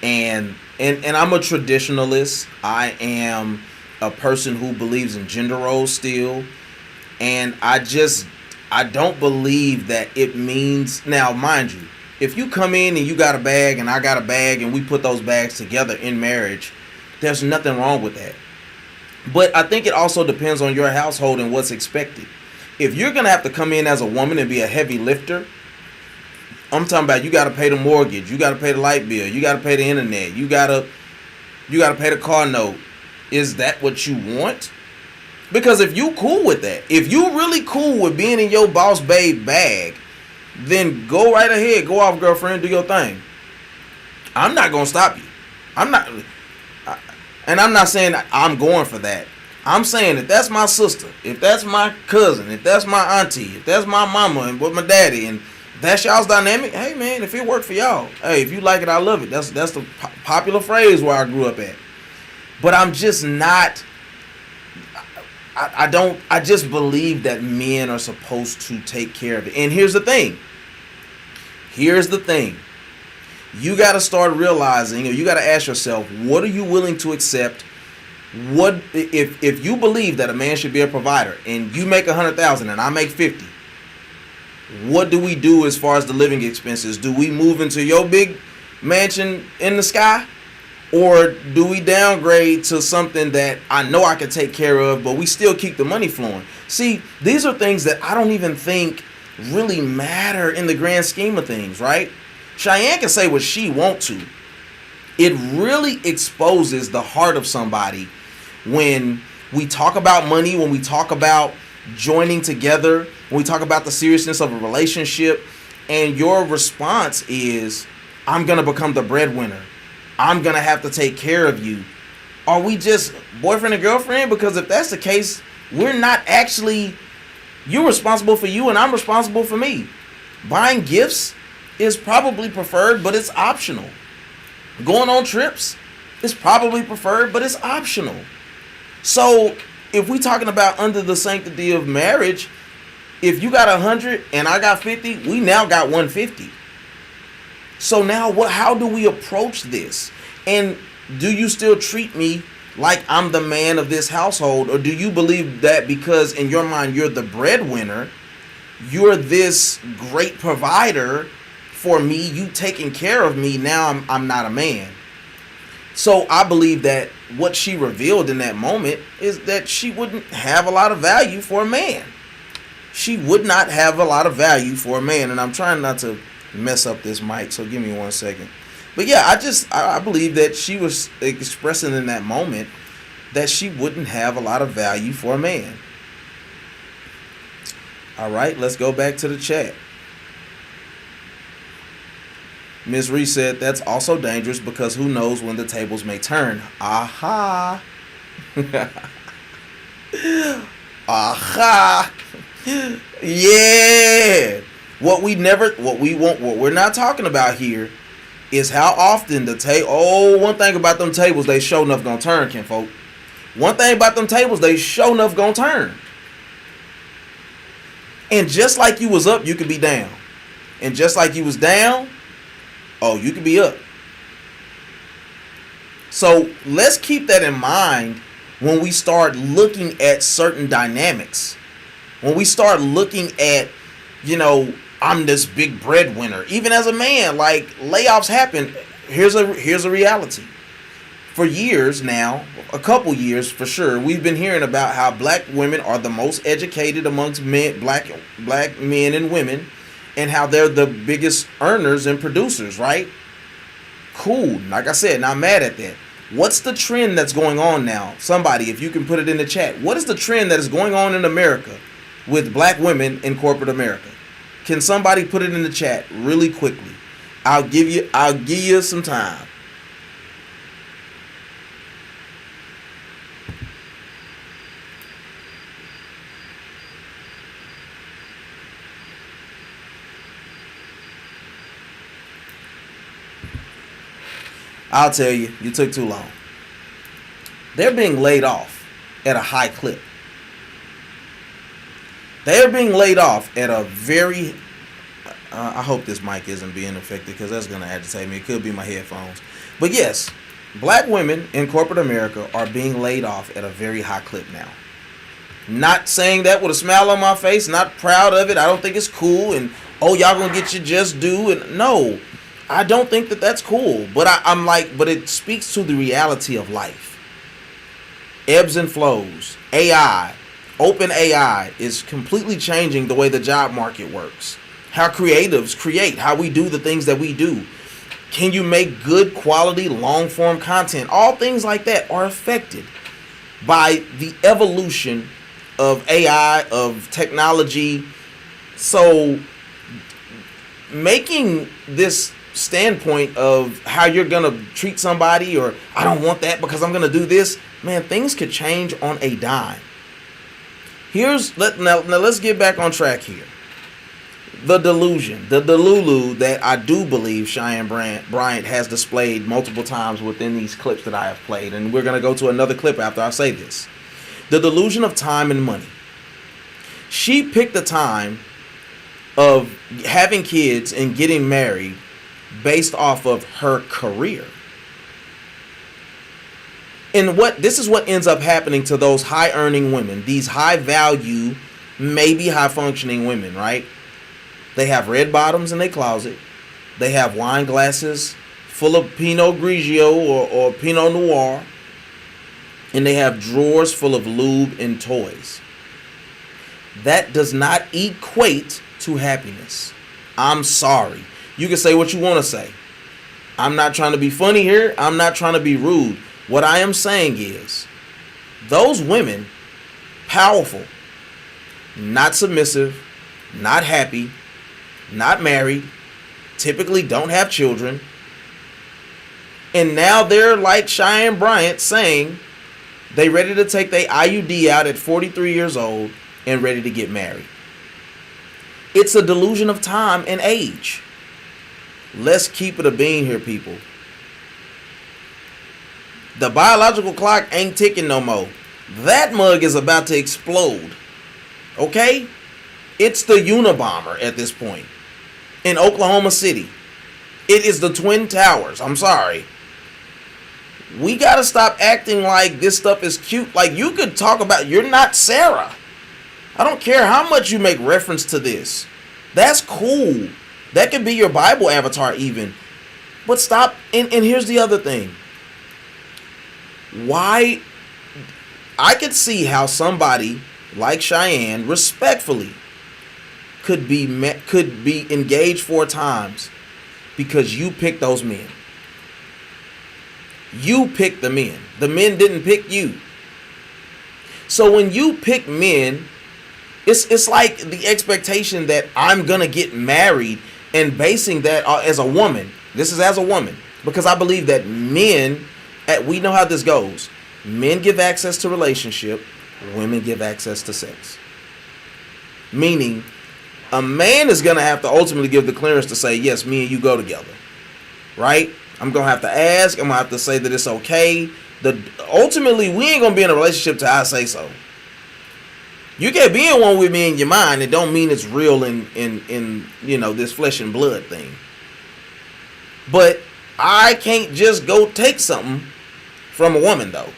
And I'm a traditionalist. I am a person who believes in gender roles still. And I don't believe that it means, now mind you, if you come in and you got a bag and I got a bag and we put those bags together in marriage, there's nothing wrong with that. But I think it also depends on your household and what's expected. If you're going to have to come in as a woman and be a heavy lifter, I'm talking about you got to pay the mortgage, you got to pay the light bill, you got to pay the internet, you got to pay the car note. Is that what you want? Because if you cool with that, if you really cool with being in your boss babe bag, then go right ahead, go off, girlfriend, do your thing. I'm not going to stop you. I'm not saying I'm going for that. I'm saying if that's my sister, if that's my cousin, if that's my auntie, if that's my mama and with my daddy, and that's y'all's dynamic, hey man, if it worked for y'all, hey, if you like it, I love it. That's the popular phrase where I grew up at. But I'm just not, I just believe that men are supposed to take care of it. And here's the thing. You got to start realizing, or you got to ask yourself, what are you willing to accept? What if you believe that a man should be a provider and you make $100,000 and I make 50? What do we do as far as the living expenses? Do we move into your big mansion in the sky? Or do we downgrade to something that I know I can take care of, but we still keep the money flowing? See, these are things that I don't even think really matter in the grand scheme of things, right? Cheyenne can say what she wants to. It really exposes the heart of somebody when we talk about money, when we talk about joining together, when we talk about the seriousness of a relationship, and your response is, I'm going to become the breadwinner. I'm going to have to take care of you. Are we just boyfriend and girlfriend? Because if that's the case, we're not actually, you're responsible for you and I'm responsible for me. Buying gifts is probably preferred, but it's optional. Going on trips is probably preferred, but it's optional. So if we talking about under the sanctity of marriage, if you got 100 and I got 50, we now got 150. So now how do we approach this? And do you still treat me like I'm the man of this household? Or do you believe that because in your mind you're the breadwinner, you're this great provider for me, you taking care of me, now I'm not a man? So I believe that what she revealed in that moment is that she wouldn't have a lot of value for a man. She would not have a lot of value for a man. And I'm trying not to mess up this mic, so give me 1 second. But yeah, I believe that she was expressing in that moment that she wouldn't have a lot of value for a man. All right, let's go back to the chat. Ms. Reese said that's also dangerous because who knows when the tables may turn. Aha. Aha. Yeah. What we're not talking about here is how often one thing about them tables, they sure enough gonna turn, kinfolk. One thing about them tables, they sure enough gonna turn. And just like you was up, you could be down. And just like you was down, you could be up. So let's keep that in mind when we start looking at certain dynamics. When we start looking at, I'm this big breadwinner. Even as a man, like layoffs happen. Here's a reality. For years now, a couple years for sure, we've been hearing about how black women are the most educated amongst men, black men and women, and how they're the biggest earners and producers, right? Cool. Like I said, not mad at that. What's the trend that's going on now? Somebody, if you can put it in the chat. What is the trend that is going on in America with black women in corporate America? Can somebody put it in the chat really quickly? I'll give you some time. I'll tell you, you took too long. They're being laid off at a high clip. They're being laid off at a very... I hope this mic isn't being affected because that's going to agitate me. It could be my headphones. But yes, black women in corporate America are being laid off at a very high clip now. Not saying that with a smile on my face, not proud of it. I don't think it's cool. And, oh, y'all going to get your just due. And no, I don't think that that's cool. But I'm like, but it speaks to the reality of life. Ebbs and flows. AI. Open AI is completely changing the way the job market works. How creatives create, how we do the things that we do. Can you make good quality long form content? All things like that are affected by the evolution of AI, of technology. So making this standpoint of how you're going to treat somebody, or I don't want that because I'm going to do this, man, things could change on a dime. Now let's get back on track here. The delusion, the delulu that I do believe Cheyenne Bryant has displayed multiple times within these clips that I have played. And we're going to go to another clip after I say this. The delusion of time and money. She picked the time of having kids and getting married based off of her career. And this is what ends up happening to those high earning women, these high value, maybe high functioning women, right? They have red bottoms in their closet. They have wine glasses full of Pinot Grigio or Pinot Noir. And they have drawers full of lube and toys. That does not equate to happiness. I'm sorry. You can say what you want to say. I'm not trying to be funny here. I'm not trying to be rude. What I am saying is, those women, powerful, not submissive, not happy, not married, typically don't have children, and now they're like Cheyenne Bryant saying they ready to take their IUD out at 43 years old and ready to get married. It's a delusion of time and age. Let's keep it a bean here, people. The biological clock ain't ticking no more. That mug is about to explode. Okay? It's the Unabomber at this point. In Oklahoma City. It is the Twin Towers. I'm sorry. We gotta stop acting like this stuff is cute. Like, you could talk about, you're not Sarah. I don't care how much you make reference to this. That's cool. That could be your Bible avatar even. But stop. And here's the other thing. Why? I could see how somebody like Cheyenne respectfully could be engaged 4 times because you picked those men. You picked the men. The men didn't pick you. So when you pick men, it's like the expectation that I'm gonna get married and basing that as a woman. This is as a woman, because I believe that men, we know how this goes. Men give access to relationship, women give access to sex. Meaning, a man is gonna have to ultimately give the clearance to say, yes, me and you go together, right? I'm gonna have to ask. I'm gonna have to say that it's okay. Ultimately, we ain't gonna be in a relationship till I say so. You can't be in one with me in your mind. It don't mean it's real in this flesh and blood thing. But I can't just go take something from a woman though.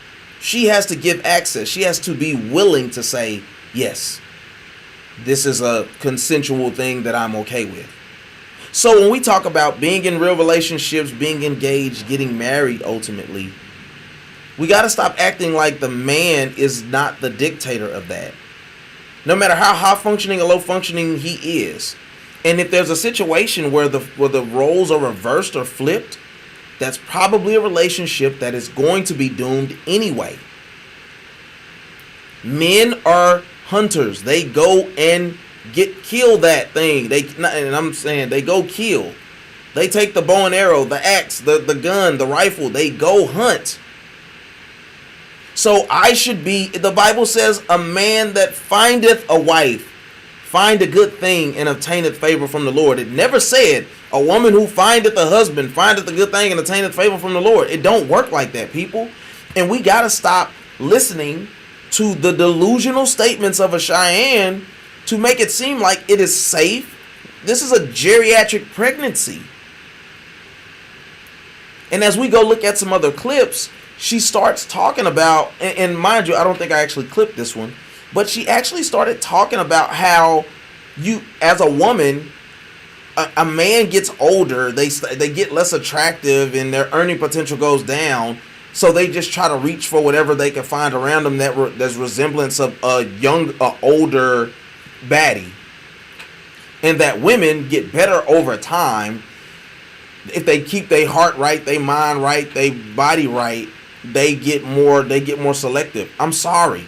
She has to give access. She has to be willing to say, yes, this is a consensual thing that I'm okay with. So when we talk about being in real relationships, being engaged, getting married ultimately, we got to stop acting like the man is not the dictator of that. No matter how high functioning or low functioning he is. And if there's a situation where the roles are reversed or flipped, that's probably a relationship that is going to be doomed anyway. Men are hunters. They go and kill that thing. And I'm saying they go kill. They take the bow and arrow, the axe, the gun, the rifle. They go hunt. So I should be, the Bible says, a man that findeth a wife, find a good thing and obtaineth favor from the Lord. It never said a woman who findeth a husband, findeth a good thing and obtaineth favor from the Lord. It don't work like that, people. And we got to stop listening to the delusional statements of a Cheyenne to make it seem like it is safe. This is a geriatric pregnancy. And as we go look at some other clips, she starts talking about, and mind you, I don't think I actually clipped this one, but she actually started talking about how you, as a woman, a man gets older, they get less attractive, and their earning potential goes down. So they just try to reach for whatever they can find around them that's resemblance of a older baddie, and that women get better over time if they keep their heart right, their mind right, their body right. They get more selective. I'm sorry,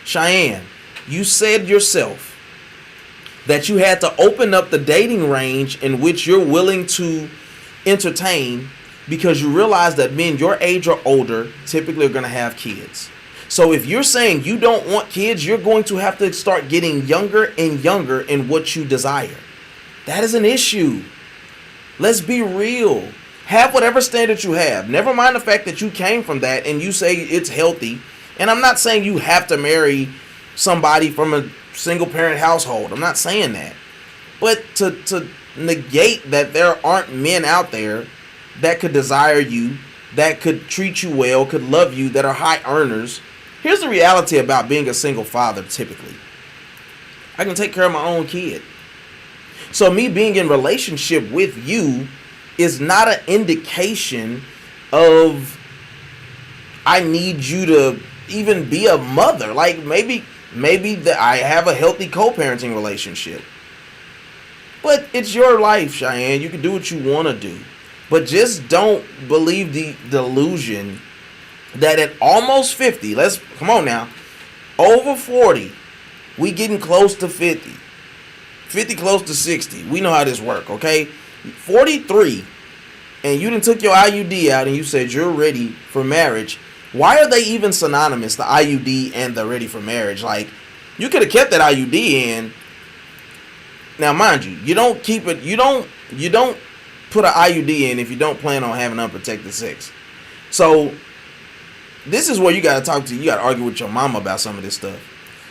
Cheyenne, you said yourself that you had to open up the dating range in which you're willing to entertain, because you realize that men your age or older typically are going to have kids. So if you're saying you don't want kids, you're going to have to start getting younger and younger in what you desire. That is an issue. Let's be real. Have whatever standards you have. Never mind the fact that you came from that and you say it's healthy. And I'm not saying you have to marry somebody from a single parent household. I'm not saying that. But to negate that there aren't men out there that could desire you, that could treat you well, could love you, that are high earners. Here's the reality about being a single father typically. I can take care of my own kid. So me being in relationship with you is not an indication of I need you to even be a mother. Like maybe that I have a healthy co-parenting relationship. But it's your life, Cheyenne. You can do what you want to do. But just don't believe the delusion that at almost 50, come on now, over 40, we getting close to 50. 50 close to 60. We know how this work, okay? 43, and you done took your IUD out and you said you're ready for marriage. Why are they even synonymous, the IUD and the ready for marriage? Like, you could have kept that IUD in. Now, mind you, you don't keep it, you don't put an IUD in if you don't plan on having unprotected sex. So this is where you got to argue with your mama about some of this stuff.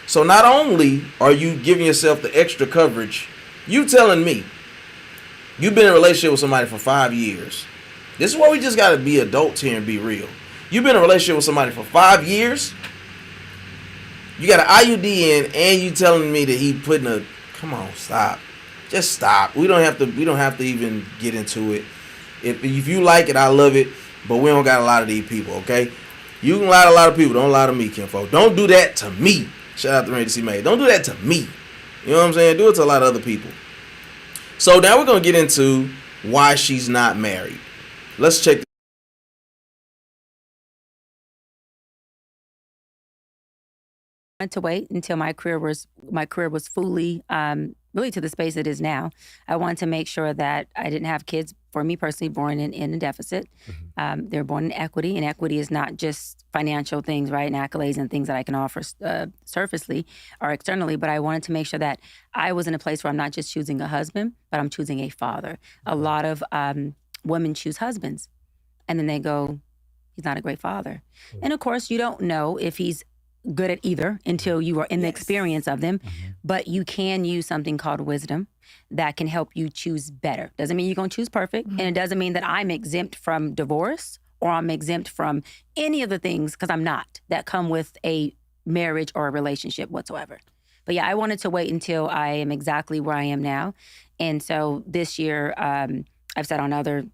So not only are you giving yourself the extra coverage, you telling me you've been in a relationship with somebody for 5 years. This is where we just got to be adults here and be real. You've been in a relationship with somebody for 5 years. You got an IUD in, and you telling me that he putting a, come on, stop. Just stop. We don't have to even get into it. If you like it, I love it, but we don't got a lot of these people, okay? You can lie to a lot of people. Don't lie to me, kinfolk. Don't do that to me. Shout out to Randy C. May. Don't do that to me. You know what I'm saying? Do it to a lot of other people. So now we're going to get into why she's not married. Let's check. To wait until my career was fully really to the space it is now. I wanted to make sure that I didn't have kids, for me personally, born in a deficit. Mm-hmm. They're born in equity, and equity is not just financial things, right, and accolades and things that I can offer surfacely or externally, but I wanted to make sure that I was in a place where I'm not just choosing a husband, but I'm choosing a father. A lot of women choose husbands, and then they go, he's not a great father. Mm-hmm. And of course, you don't know if he's good at either until you are in the experience of them. Mm-hmm. But you can use something called wisdom that can help you choose better. Doesn't mean you're going to choose perfect. Mm-hmm. And it doesn't mean that I'm exempt from divorce or I'm exempt from any of the things, because I'm not, that come with a marriage or a relationship whatsoever. But yeah, I wanted to wait until I am exactly where I am now. And so this year, I've said on other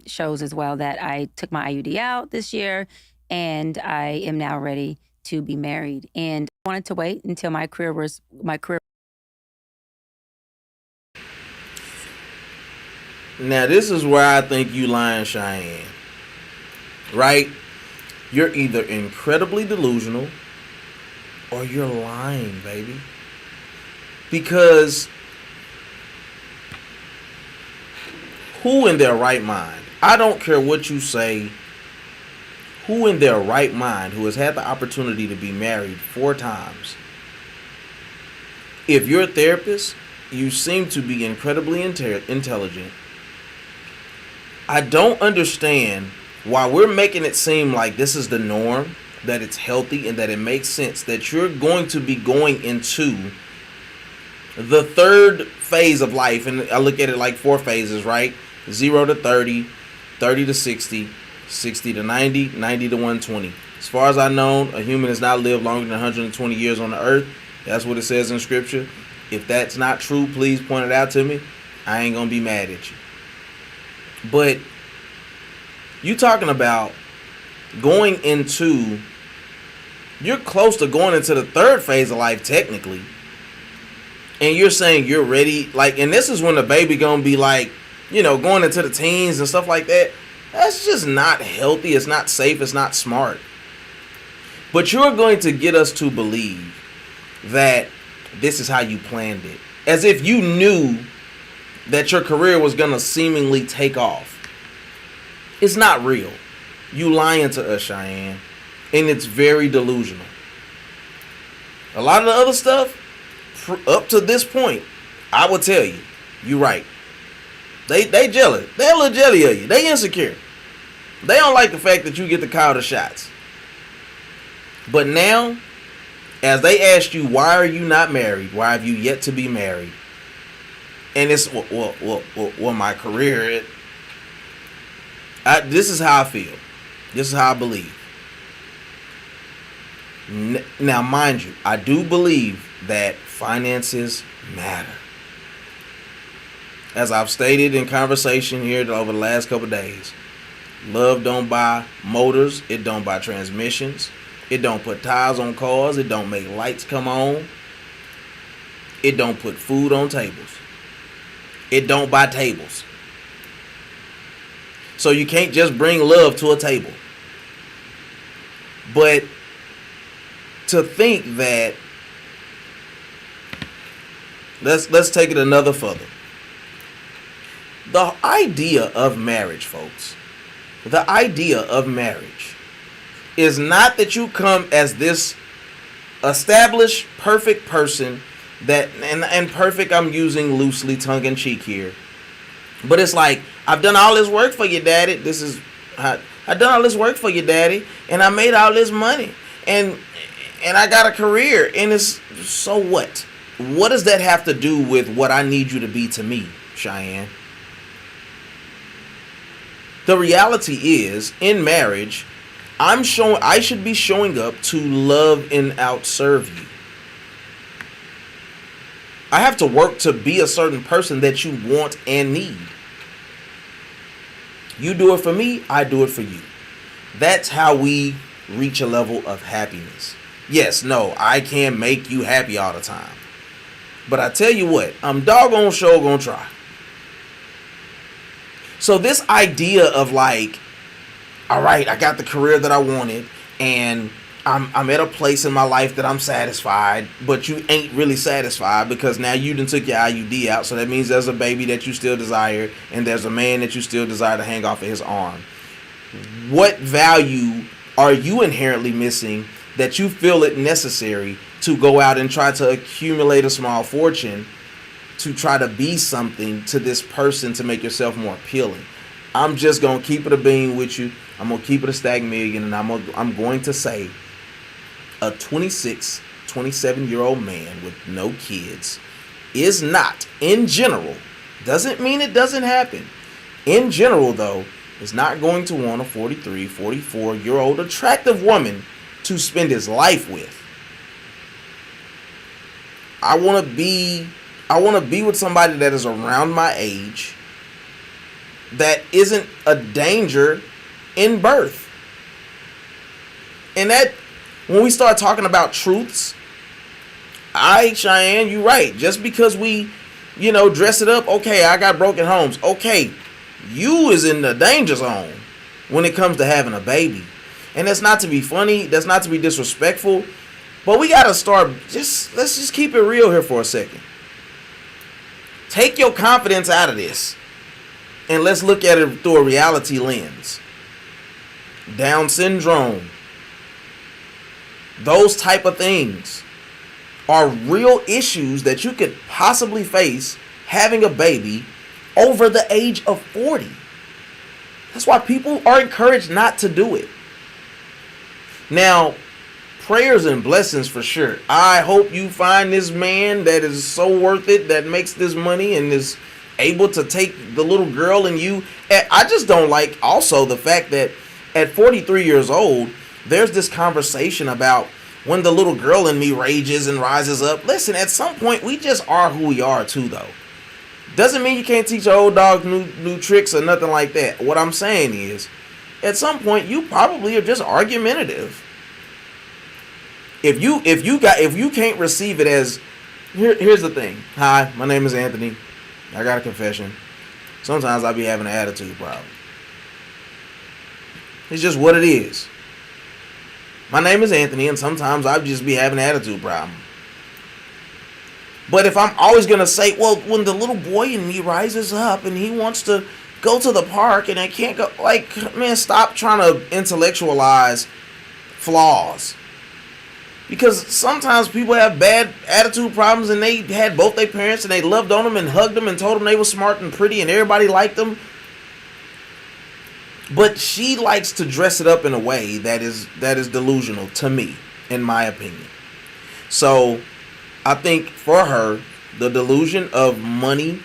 shows as well that I took my IUD out this year, and I am now ready to be married. And I wanted to wait until my career. Now, this is where I think you lying, Cheyenne. Right? You're either incredibly delusional or you're lying, baby. Because who in their right mind, I don't care what you say, who in their right mind who has had the opportunity to be married 4 times, if you're a therapist, you seem to be incredibly intelligent. I don't understand why we're making it seem like this is the norm, that it's healthy, and that it makes sense that you're going to be going into the 3rd phase of life. And I look at it like 4 phases, right? 0 to 30, 30 to 60, 60 to 90, 90 to 120. As far as I know, a human has not lived longer than 120 years on the earth. That's what it says in scripture. If that's not true, please point it out to me. I ain't gonna be mad at you. But you talking about going into, you're close to going into the 3rd phase of life technically, and you're saying you're ready, like, and this is when the baby gonna be like, you know, going into the teens and stuff like that. That's just not healthy. It's not safe. It's not smart. But you're going to get us to believe that this is how you planned it, as if you knew that your career was gonna seemingly take off. It's not real. You lying to us, Cheyenne, and it's very delusional. A lot of the other stuff up to this point, I will tell you, you're right. They jealous. They a little jelly of you. They insecure. They don't like the fact that you get to call the shots. But now, as they asked you, why are you not married? Why have you yet to be married? And it's, well, my career, this is how I feel. This is how I believe. Now, mind you, I do believe that finances matter. As I've stated in conversation here over the last couple of days, love don't buy motors. It don't buy transmissions. It don't put tires on cars. It don't make lights come on. It don't put food on tables. It don't buy tables. So you can't just bring love to a table. But to think that, let's take it another further. The idea of marriage, folks, the idea of marriage is not that you come as this established, perfect person that, and perfect I'm using loosely, tongue-in-cheek here. But it's like, I've done all this work for you, daddy. I've done all this work for you, daddy, and I made all this money. And I got a career. And it's, so what? What does that have to do with what I need you to be to me, Cheyenne? The reality is, in marriage, I should be showing up to love and outserve you. I have to work to be a certain person that you want and need. You do it for me, I do it for you. That's how we reach a level of happiness. Yes, no, I can't make you happy all the time. But I tell you what, I'm doggone sure gonna try. So this idea of like, all right, I got the career that I wanted, and I'm at a place in my life that I'm satisfied, but you ain't really satisfied because now you done took your IUD out, so that means there's a baby that you still desire, and there's a man that you still desire to hang off of his arm. What value are you inherently missing that you feel it necessary to go out and try to accumulate a small fortune to try to be something to this person to make yourself more appealing? I'm just going to keep it a bean with you. I'm going to keep it a stack million, and I'm going to say a 26, 27-year-old man with no kids is not, in general, doesn't mean it doesn't happen. In general, though, is not going to want a 43, 44-year-old attractive woman to spend his life with. I want to be with somebody that is around my age, that isn't a danger in birth. And that, when we start talking about truths, Cheyenne, you're right. Just because we, dress it up, okay, I got broken homes. Okay, you is in the danger zone when it comes to having a baby. And that's not to be funny. That's not to be disrespectful. But we got to start, let's just keep it real here for a second. Take your confidence out of this. And let's look at it through a reality lens. Down syndrome. Those type of things are real issues that you could possibly face having a baby over the age of 40. That's why people are encouraged not to do it. Now, prayers and blessings for sure. I hope you find this man that is so worth it, that makes this money and is able to take the little girl and you. I just don't like also the fact that at 43 years old, there's this conversation about when the little girl in me rages and rises up. Listen, at some point, we just are who we are too, though. Doesn't mean you can't teach an old dog new tricks or nothing like that. What I'm saying is, at some point, you probably are just argumentative. If you can't receive it as, here's the thing. Hi, my name is Anthony. I got a confession. Sometimes I be having an attitude problem. It's just what it is. My name is Anthony, and sometimes I just be having an attitude problem. But if I'm always going to say, well, when the little boy in me rises up and he wants to go to the park and I can't go, like, man, stop trying to intellectualize flaws. Because sometimes people have bad attitude problems and they had both their parents and they loved on them and hugged them and told them they were smart and pretty and everybody liked them. But she likes to dress it up in a way that is delusional to me, in my opinion. So I think for her, the delusion of money,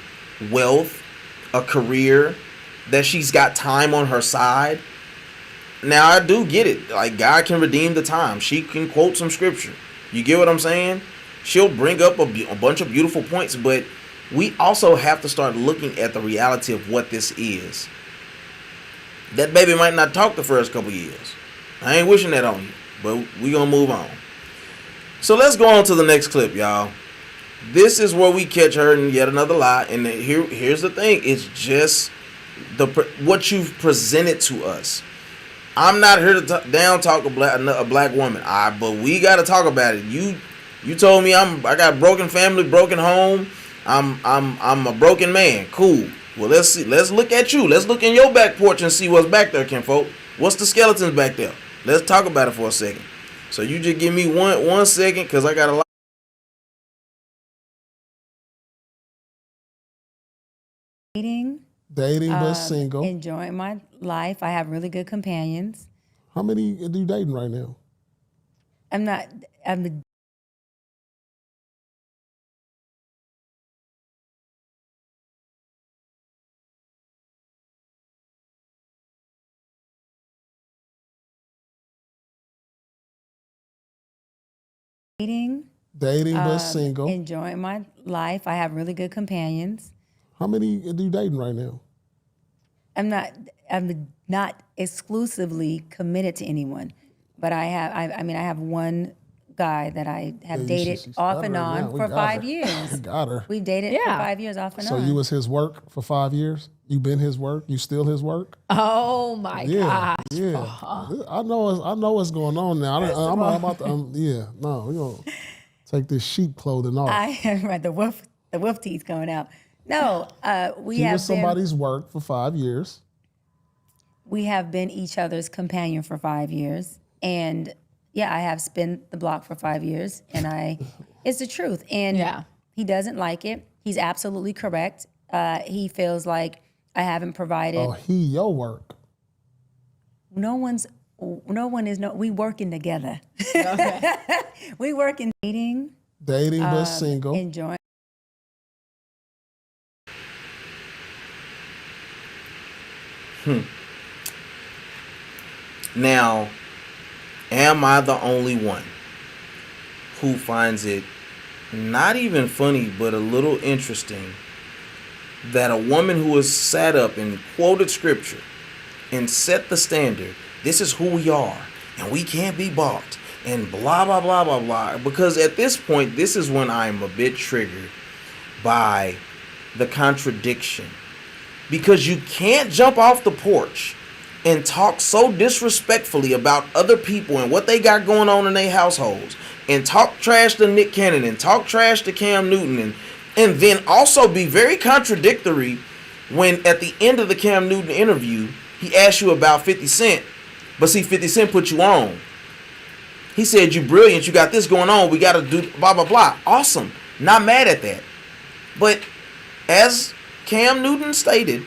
wealth, a career, that she's got time on her side. Now, I do get it. Like, God can redeem the time. She can quote some scripture. You get what I'm saying? She'll bring up a bunch of beautiful points, but we also have to start looking at the reality of what this is. That baby might not talk the first couple years. I ain't wishing that on you, but we gonna move on. So let's go on to the next clip, y'all. This is where we catch her in yet another lie, and here's the thing. It's just what you've presented to us. I'm not here to down talk a black woman. But we got to talk about it. You told me I got broken family, broken home. I'm a broken man. Cool. Well, let's see. Let's look at you. Let's look in your back porch and see what's back there, kinfolk. What's the skeletons back there? Let's talk about it for a second. So you just give me one second, because I got a lot. Dating but single. Enjoying my life. I have really good companions. How many are you dating right now? I'm dating but single. Enjoying my life. I have really good companions. How many are you dating right now? I'm not exclusively committed to anyone, but I have one guy that I have dated off and on for 5 years. Got her. We've dated for 5 years off and on. So you was his work for 5 years? You been his work? You still his work? Oh my gosh. Yeah. I know what's going on now. I'm about to. We're gonna take this sheep clothing off. Right, the wolf teeth going out. No, he was somebody's work for 5 years. We have been each other's companion for 5 years, and yeah, I have spent the block for 5 years, and it's the truth. And he doesn't like it. He's absolutely correct. He feels like I haven't provided. Oh, your work. We working together. Okay. We working dating but single. Enjoying. Now, am I the only one who finds it not even funny, but a little interesting that a woman who has sat up and quoted scripture and set the standard, this is who we are, and we can't be bought, and blah, blah, blah, blah, blah. Because at this point, this is when I'm a bit triggered by the contradiction. Because you can't jump off the porch and talk so disrespectfully about other people and what they got going on in their households, and talk trash to Nick Cannon and talk trash to Cam Newton And then also be very contradictory when at the end of the Cam Newton interview, he asked you about 50 Cent, but see, 50 Cent put you on. He said, you brilliant, you got this going on, we got to do blah, blah, blah. Awesome. Not mad at that. But as Cam Newton stated,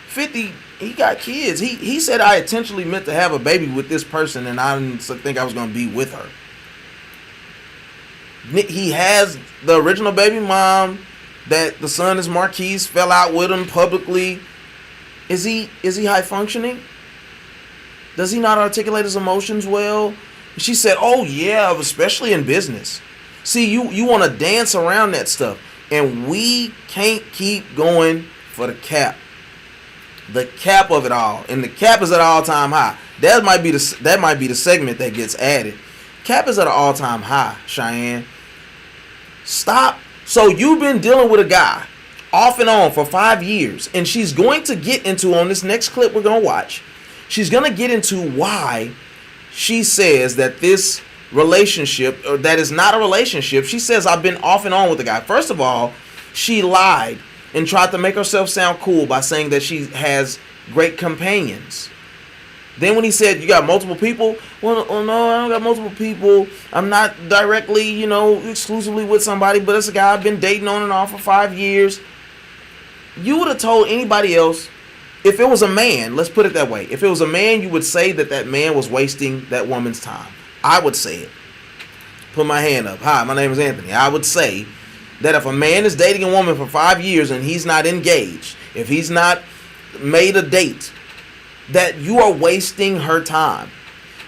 50, he got kids. He said, I intentionally meant to have a baby with this person and I didn't think I was going to be with her. He has the original baby mom that the son is Marquise, fell out with him publicly. Is he high functioning? Does he not articulate his emotions well? She said, oh yeah, especially in business. See, you want to dance around that stuff. And we can't keep going for the cap. The cap of it all. And the cap is at an all-time high. That might be the segment that gets added. Cap is at an all-time high, Cheyenne. Stop. So you've been dealing with a guy off and on for 5 years. And she's going to get into, on this next clip we're going to watch, she's going to get into why she says that this relationship, or that is not a relationship. She says, I've been off and on with the guy. First of all, she lied and tried to make herself sound cool by saying that she has great companions. Then when he said, you got multiple people? Well, no, I don't got multiple people. I'm not directly, exclusively with somebody, but it's a guy I've been dating on and off for 5 years. You would have told anybody else, if it was a man, let's put it that way. If it was a man, you would say that that man was wasting that woman's time. I would say it. Put my hand up. Hi, my name is Anthony. I would say that if a man is dating a woman for 5 years and he's not engaged, if he's not made a date, that you are wasting her time.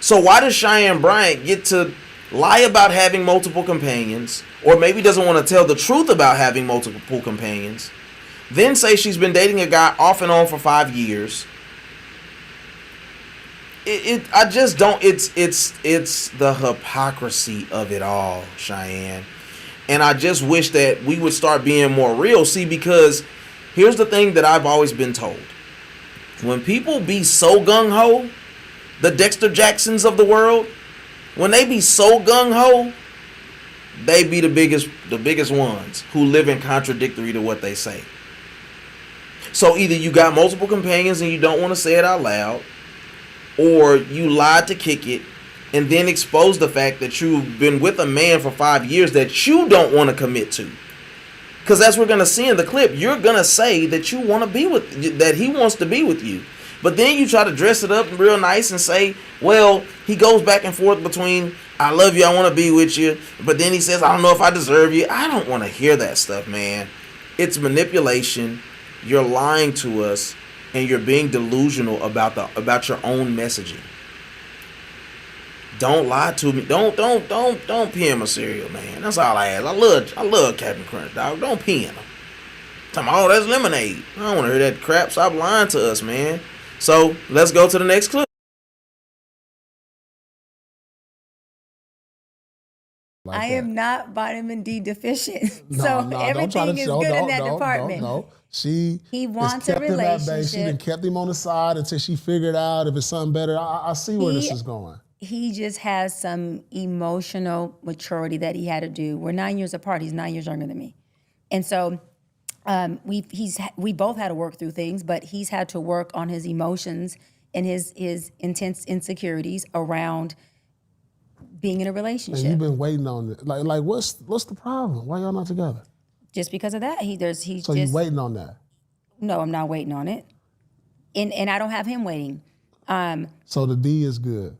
So why does Cheyenne Bryant get to lie about having multiple companions, or maybe doesn't want to tell the truth about having multiple companions, then say she's been dating a guy off and on for 5 years? I just don't. It's the hypocrisy of it all, Cheyenne. And I just wish that we would start being more real. See, because here's the thing that I've always been told. When people be so gung-ho, the Dexter Jacksons of the world, when they be so gung-ho, they be the biggest ones who live in contradictory to what they say. So either you got multiple companions and you don't want to say it out loud, or you lied to kick it and then expose the fact that you've been with a man for 5 years that you don't want to commit to. Because as we're going to see in the clip, you're going to say that you want to be with, that he wants to be with you. But then you try to dress it up real nice and say, well, he goes back and forth between, I love you, I want to be with you. But then he says, I don't know if I deserve you. I don't want to hear that stuff, man. It's manipulation. You're lying to us. And you're being delusional about your own messaging. Don't lie to me. Don't PM a cereal, man. That's all I ask. I love Captain Crunch, dog. Don't PM them. Tell me, oh, that's lemonade. I don't want to hear that crap. Stop lying to us, man. So let's go to the next clip. I am not vitamin D deficient. So everything is good in that department. No. He wants a relationship. She done kept him on the side until she figured out if it's something better. I see where this is going. He just has some emotional maturity that he had to do. We're 9 years apart. He's 9 years younger than me. And so we both had to work through things, but he's had to work on his emotions and his intense insecurities around being in a relationship. And you've been waiting on it. Like what's the problem? Why y'all not together? Just because of that, So you're waiting on that? No, I'm not waiting on it, and I don't have him waiting. So the D is good.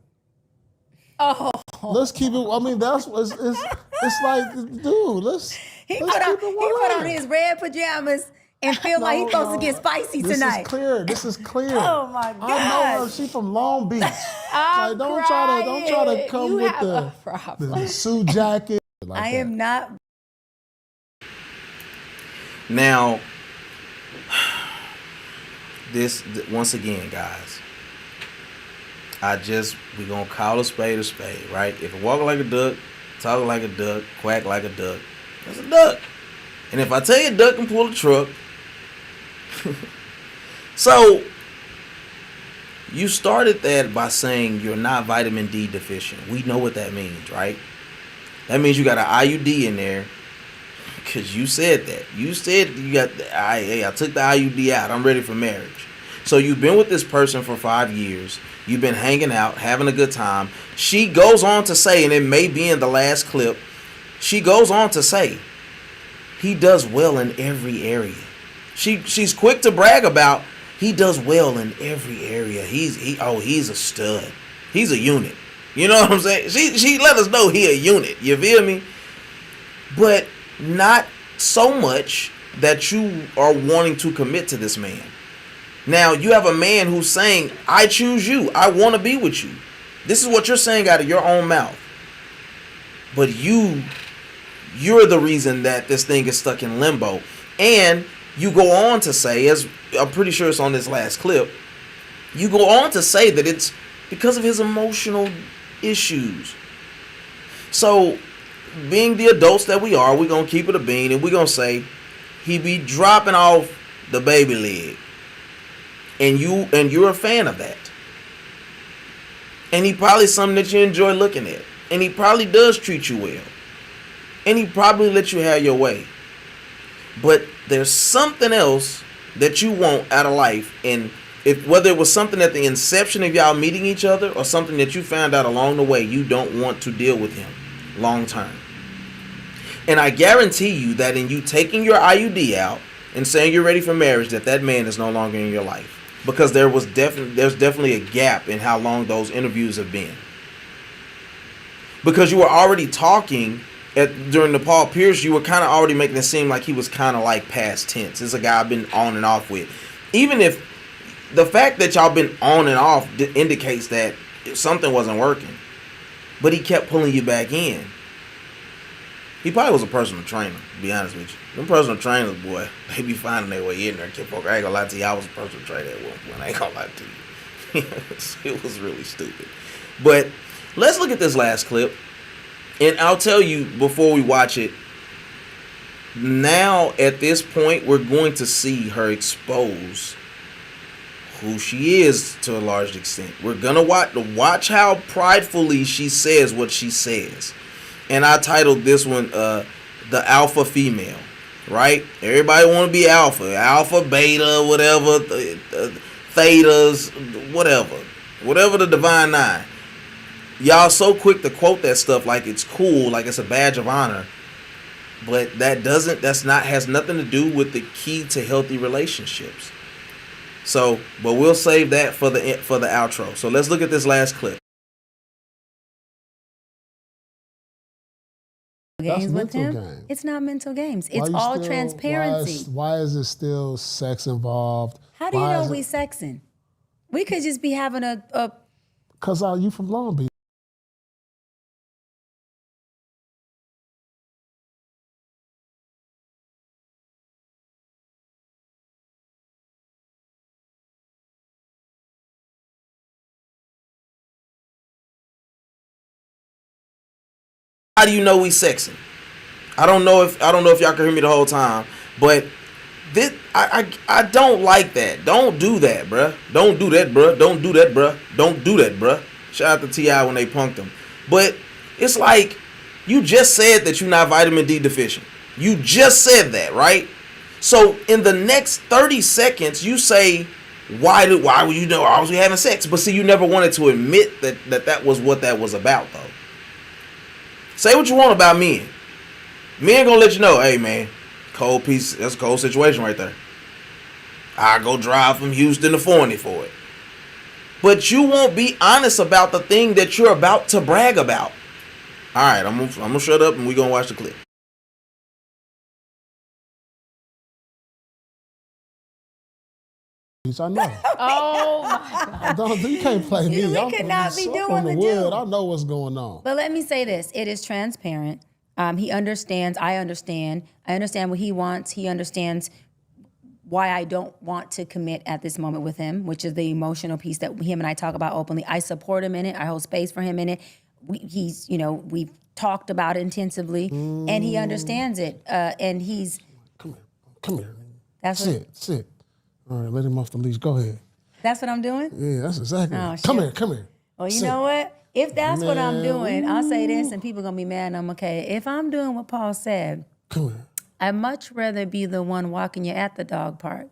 Oh, let's keep it. I mean, that's it's like, dude. Let's keep it 100. He put on his red pajamas and feel like he's supposed to get spicy tonight. This is clear. Oh my God! I know her. She from Long Beach. I'm don't try to come with the suit jacket. I am not. Now, this once again, guys. We gonna call a spade, right? If it walk like a duck, talk like a duck, quack like a duck, that's a duck. And if I tell you a duck can pull a truck, so you started that by saying you're not vitamin D deficient. We know what that means, right? That means you got an IUD in there Because you said that. You said you got, I took the IUD out. I'm ready for marriage. So you've been with this person for 5 years. You've been hanging out, having a good time. She goes on to say, and it may be in the last clip, she goes on to say, he does well in every area. She's quick to brag about he does well in every area. He's a stud. He's a unit. You know what I'm saying? She let us know he a unit. You feel me? But not so much that you are wanting to commit to this man. Now, you have a man who's saying, I choose you. I want to be with you. This is what you're saying out of your own mouth. But you're the reason that this thing is stuck in limbo. And you go on to say, as I'm pretty sure it's on this last clip, you go on to say that it's because of his emotional issues. So, being the adults that we are, we're going to keep it a bean and we're going to say he be dropping off the baby leg. And you're a fan of that. And he probably something that you enjoy looking at. And he probably does treat you well. And he probably let you have your way. But there's something else that you want out of life. And whether it was something at the inception of y'all meeting each other or something that you found out along the way, you don't want to deal with him long term. And I guarantee you that in you taking your IUD out and saying you're ready for marriage, that man is no longer in your life. Because there's definitely a gap in how long those interviews have been. Because you were already talking during the Paul Pierce, you were kind of already making it seem like he was kind of like past tense. It's a guy I've been on and off with. Even if the fact that y'all been on and off indicates that something wasn't working. But he kept pulling you back in. He probably was a personal trainer, to be honest with you. Them personal trainers, boy, they be finding their way in there. I ain't gonna lie to you, I was a personal trainer at one point. I ain't gonna lie to you. It was really stupid. But let's look at this last clip. And I'll tell you before we watch it, now at this point, we're going to see her expose who she is to a large extent. We're gonna watch how pridefully she says what she says. And I titled this one, the alpha female, right? Everybody want to be alpha, beta, whatever, thetas, whatever the divine nine. Y'all so quick to quote that stuff like it's cool, like it's a badge of honor. But has nothing to do with the key to healthy relationships. So, but we'll save that for the outro. So let's look at this last clip. Games with him. Game. It's not mental games. It's all transparency. Why is it still sex involved? How do you know we sexing? We could just be having a. Cause you from Long Beach? How do you know we sexing? I don't know if y'all can hear me the whole time, but this I don't like that. Don't do that, bruh. Don't do that, bruh. Don't do that, bruh. Don't do that, bruh. Shout out to T.I. when they punked him. But it's like you just said that you're not vitamin D deficient. You just said that, right? So in the next 30 seconds, you say, why were you know I was having sex? But see, you never wanted to admit that was what that was about, though. Say what you want about men. Men gonna let you know, hey man, cold piece, that's a cold situation right there. I go drive from Houston to Forney for it. But you won't be honest about the thing that you're about to brag about. All right, I'm gonna shut up and we're gonna watch the clip. I know. Oh my God. You can't play me. We could not be doing the wood. I know what's going on. But let me say this. It is transparent. He understands. I understand. I understand what he wants. He understands why I don't want to commit at this moment with him, which is the emotional piece that him and I talk about openly. I support him in it. I hold space for him in it. We've talked about it intensively, and he understands it. And he's... Come here. That's sit. All right, let him off the leash. Go ahead. That's what I'm doing? Yeah, that's exactly right. Come here. Well, you know what? If that's what I'm doing, I'll say this and people are going to be mad and I'm okay. If I'm doing what Paul said, come here. I'd much rather be the one walking you at the dog park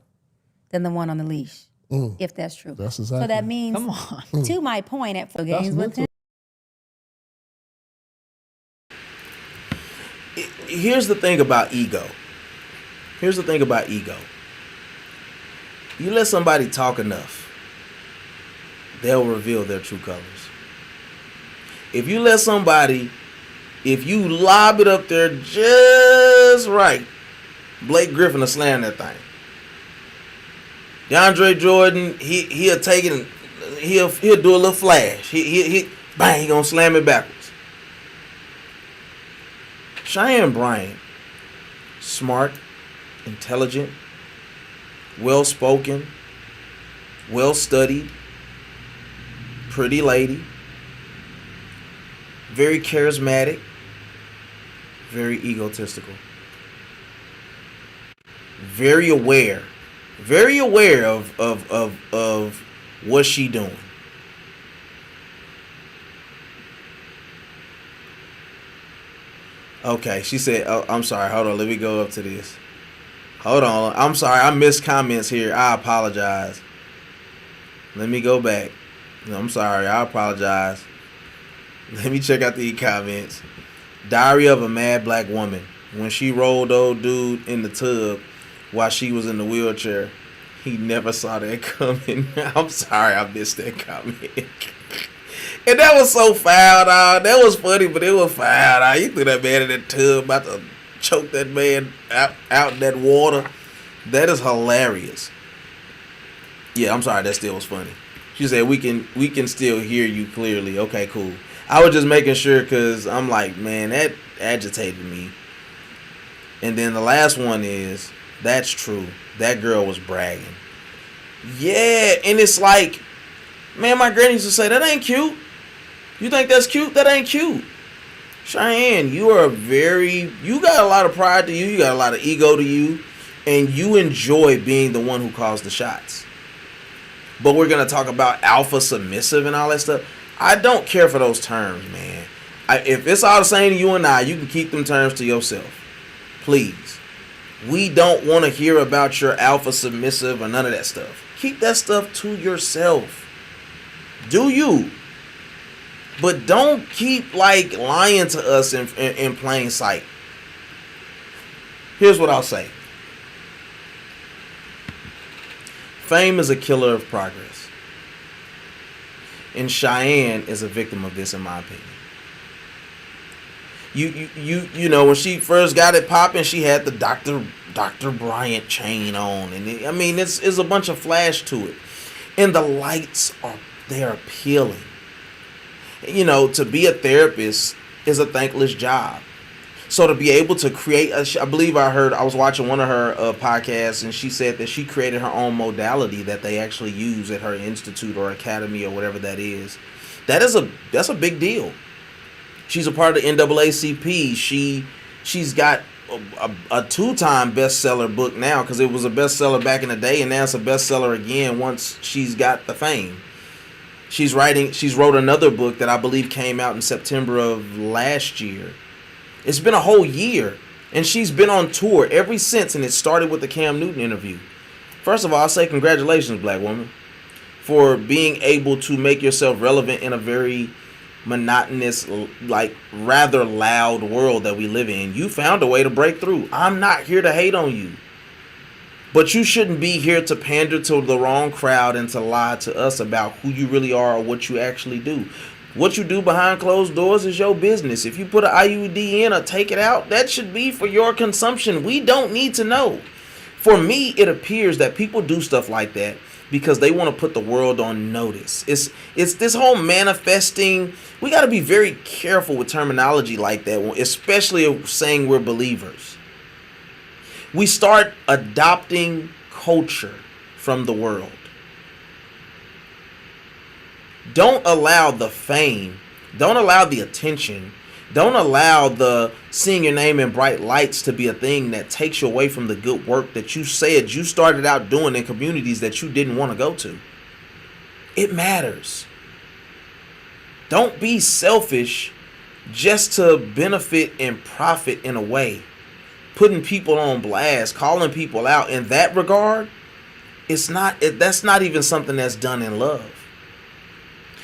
than the one on the leash, if that's true. That's exactly. So that means, Come on. to my point, at games with mental. him. Here's the thing about ego. You let somebody talk enough, they'll reveal their true colors. If you lob it up there just right, Blake Griffin will slam that thing. DeAndre Jordan, he'll take it and he'll do a little flash. He bang, he gonna slam it backwards. Cheyenne Bryant, smart, intelligent, well-spoken, well-studied, pretty lady, very charismatic, very egotistical, very aware of what she doing. Okay, she said, oh, I'm sorry, hold on, let me go up to this. Hold on, I'm sorry, I missed comments here. I apologize. Let me go back. No, I'm sorry, I apologize. Let me check out the comments. Diary of a Mad Black Woman. When she rolled old dude in the tub while she was in the wheelchair, he never saw that coming. I'm sorry, I missed that comment. And that was so foul, dog. That was funny, but it was foul, dog. You threw that man in that tub, about to choke that man out in that water. That is hilarious. Yeah, I'm sorry, that still was funny. She said, we can still hear you clearly. Okay, cool. I was just making sure because I'm like, man, that agitated me. And then the last one is, that's true. That girl was bragging. Yeah, and it's like, man, my granny used to say, that ain't cute. You think that's cute? That ain't cute. Cheyenne, you got a lot of pride to you. You got a lot of ego to you. And you enjoy being the one who calls the shots. But we're going to talk about alpha submissive and all that stuff. I don't care for those terms, man. If it's all the same to you and I, you can keep them terms to yourself. Please. We don't want to hear about your alpha submissive or none of that stuff. Keep that stuff to yourself. Do you? But don't keep like lying to us in plain sight. Here's what I'll say. Fame is a killer of progress. And Cheyenne is a victim of this, in my opinion. You know, when she first got it popping, she had the Dr. Bryant chain on, and it's a bunch of flash to it, and the lights they're appealing. You know, to be a therapist is a thankless job. So to be able to create, I believe I was watching one of her podcasts, and she said that she created her own modality that they actually use at her institute or academy or whatever that is. That's a big deal. She's a part of the NAACP. She's got a 2-time bestseller book now, because it was a bestseller back in the day, and now it's a bestseller again once she's got the fame. She's wrote another book that I believe came out in September of last year. It's been a whole year, and she's been on tour ever since, and it started with the Cam Newton interview. First of all, I'll say congratulations, black woman, for being able to make yourself relevant in a very monotonous, like rather loud world that we live in. You found a way to break through. I'm not here to hate on you, but you shouldn't be here to pander to the wrong crowd and to lie to us about who you really are or what you actually do. What you do behind closed doors is your business. If you put an IUD in or take it out, that should be for your consumption. We don't need to know. For me, it appears that people do stuff like that because they want to put the world on notice. It's this whole manifesting. We got to be very careful with terminology like that, especially saying we're believers. We start adopting culture from the world. Don't allow the fame, don't allow the attention, don't allow the seeing your name in bright lights to be a thing that takes you away from the good work that you said you started out doing in communities that you didn't want to go to. It matters. Don't be selfish just to benefit and profit in a way. putting people on blast, calling people out in that regard, that's not even something that's done in love.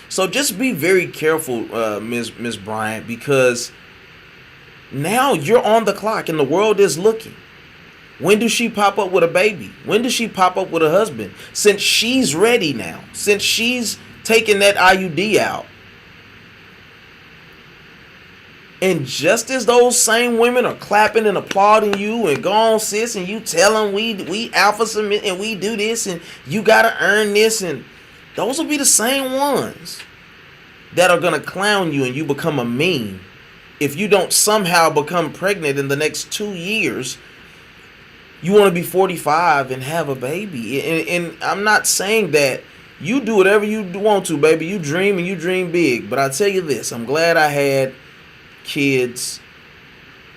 So just be very careful, Ms. Bryant, because now you're on the clock and the world is looking. When does she pop up with a baby? When does she pop up with a husband? Since she's ready now, since she's taking that IUD out. And just as those same women are clapping and applauding you and go on, sis, and you tell them we alpha submit and we do this and you got to earn this, and those will be the same ones that are going to clown you and you become a meme if you don't somehow become pregnant in the next 2 years. You want to be 45 and have a baby. And I'm not saying that you do whatever you want to, baby. You dream and you dream big. But I tell you this, I'm glad I had kids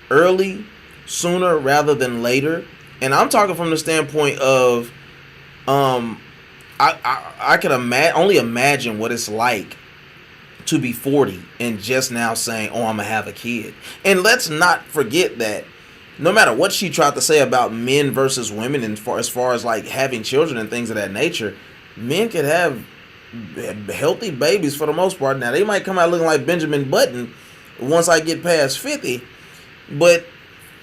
early, sooner rather than later. And I'm talking from the standpoint of I could only imagine what it's like to be 40 and just now saying, oh, I'm going to have a kid. And let's not forget that no matter what she tried to say about men versus women, and as far as like having children and things of that nature, men could have healthy babies for the most part. Now, they might come out looking like Benjamin Button once I get past 50, but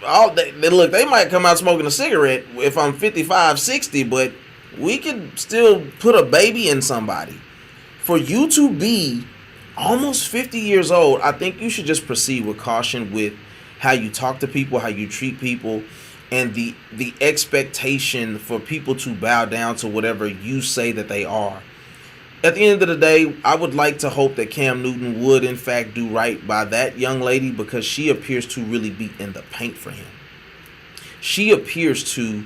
they might come out smoking a cigarette if I'm 55, 60, but we could still put a baby in somebody. For you to be almost 50 years old, I think you should just proceed with caution with how you talk to people, how you treat people, and the expectation for people to bow down to whatever you say that they are. At the end of the day, I would like to hope that Cam Newton would in fact do right by that young lady, because she appears to really be in the paint for him. She appears to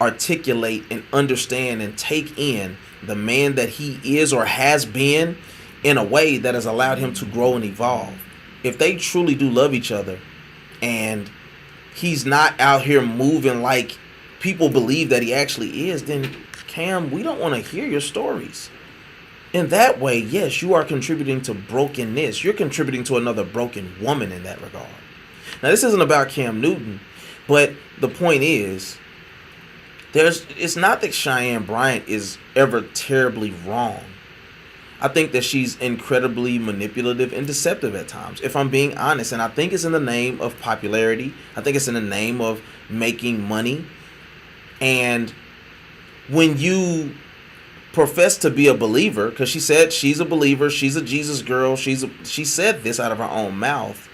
articulate and understand and take in the man that he is or has been in a way that has allowed him to grow and evolve. If they truly do love each other, and he's not out here moving like people believe that he actually is, then Cam, we don't want to hear your stories. In that way, yes, you are contributing to brokenness. You're contributing to another broken woman in that regard. Now, this isn't about Cam Newton, but the point is, it's not that Cheyenne Bryant is ever terribly wrong. I think that she's incredibly manipulative and deceptive at times, if I'm being honest. And I think it's in the name of popularity. I think it's in the name of making money. And when you profess to be a believer, because she said she's a believer, she's a Jesus girl, she said this out of her own mouth.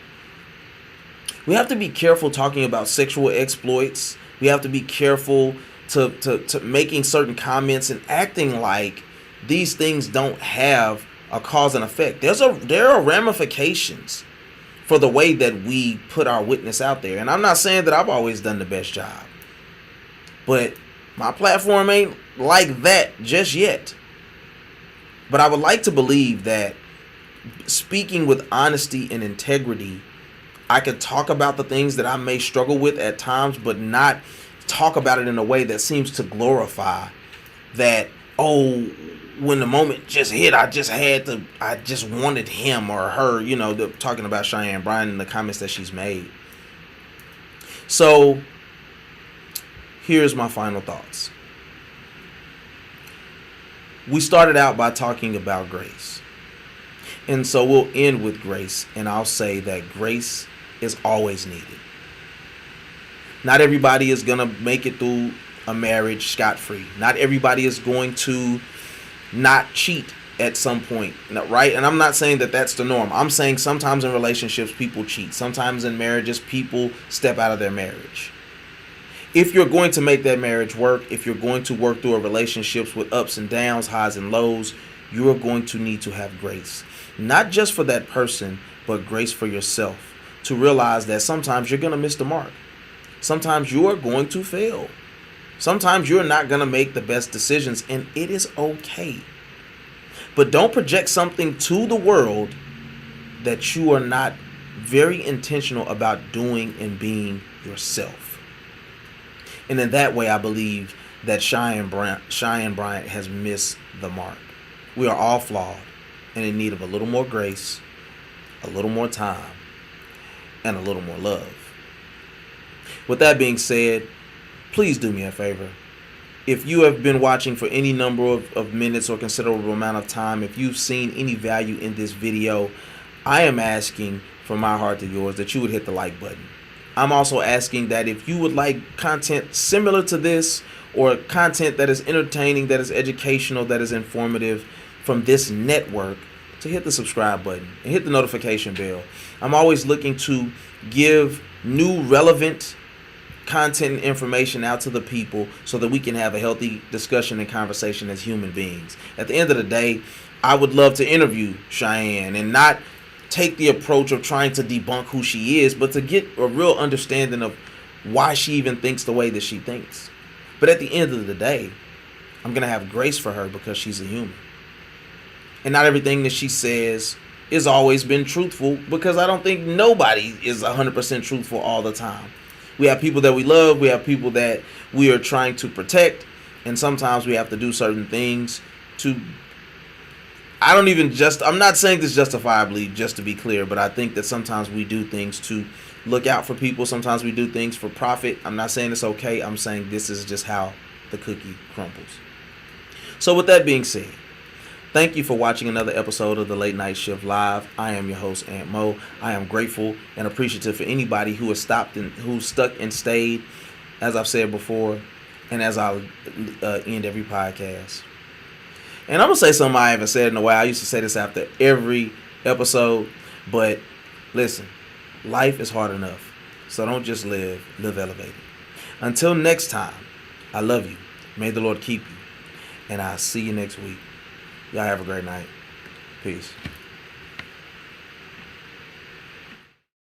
We have to be careful talking about sexual exploits. We have to be careful to making certain comments and acting like these things don't have a cause and effect. There are ramifications for the way that we put our witness out there. And I'm not saying that I've always done the best job, but my platform ain't like that just yet. But I would like to believe that speaking with honesty and integrity, I could talk about the things that I may struggle with at times, but not talk about it in a way that seems to glorify that, oh, when the moment just hit, I just wanted him or her, talking about Cheyenne Bryant and the comments that she's made. So here's my final thoughts. We started out by talking about grace. And so we'll end with grace. And I'll say that grace is always needed. Not everybody is going to make it through a marriage scot-free. Not everybody is going to not cheat at some point, right? And I'm not saying that that's the norm. I'm saying sometimes in relationships people cheat. Sometimes in marriages people step out of their marriage. If you're going to make that marriage work, if you're going to work through a relationships with ups and downs, highs and lows, you are going to need to have grace. Not just for that person, but grace for yourself. To realize that sometimes you're going to miss the mark. Sometimes you are going to fail. Sometimes you're not going to make the best decisions, and it is okay. But don't project something to the world that you are not very intentional about doing and being yourself. And in that way, I believe that Cheyenne Bryant has missed the mark. We are all flawed and in need of a little more grace, a little more time, and a little more love. With that being said, please do me a favor. If you have been watching for any number of minutes or considerable amount of time, if you've seen any value in this video, I am asking from my heart to yours that you would hit the like button. I'm also asking that if you would like content similar to this, or content that is entertaining, that is educational, that is informative from this network, to hit the subscribe button and hit the notification bell. I'm always looking to give new relevant content and information out to the people so that we can have a healthy discussion and conversation as human beings. At the end of the day, I would love to interview Cheyenne and not take the approach of trying to debunk who she is, but to get a real understanding of why she even thinks the way that she thinks. But at the end of the day, I'm going to have grace for her because she's a human. And not everything that she says has always been truthful, because I don't think nobody is 100% truthful all the time. We have people that we love, we have people that we are trying to protect, and sometimes we have to do certain things to... I'm not saying this justifiably, just to be clear, but I think that sometimes we do things to look out for people. Sometimes we do things for profit. I'm not saying it's okay. I'm saying this is just how the cookie crumbles. So with that being said, thank you for watching another episode of the Late Night Shift Live. I am your host, AntMoe. I am grateful and appreciative for anybody who has stopped and who's stuck and stayed, as I've said before, and as I'll end every podcast. And I'm going to say something I haven't said in a while. I used to say this after every episode, but listen, life is hard enough. So don't just live elevated. Until next time, I love you. May the Lord keep you. And I'll see you next week. Y'all have a great night. Peace.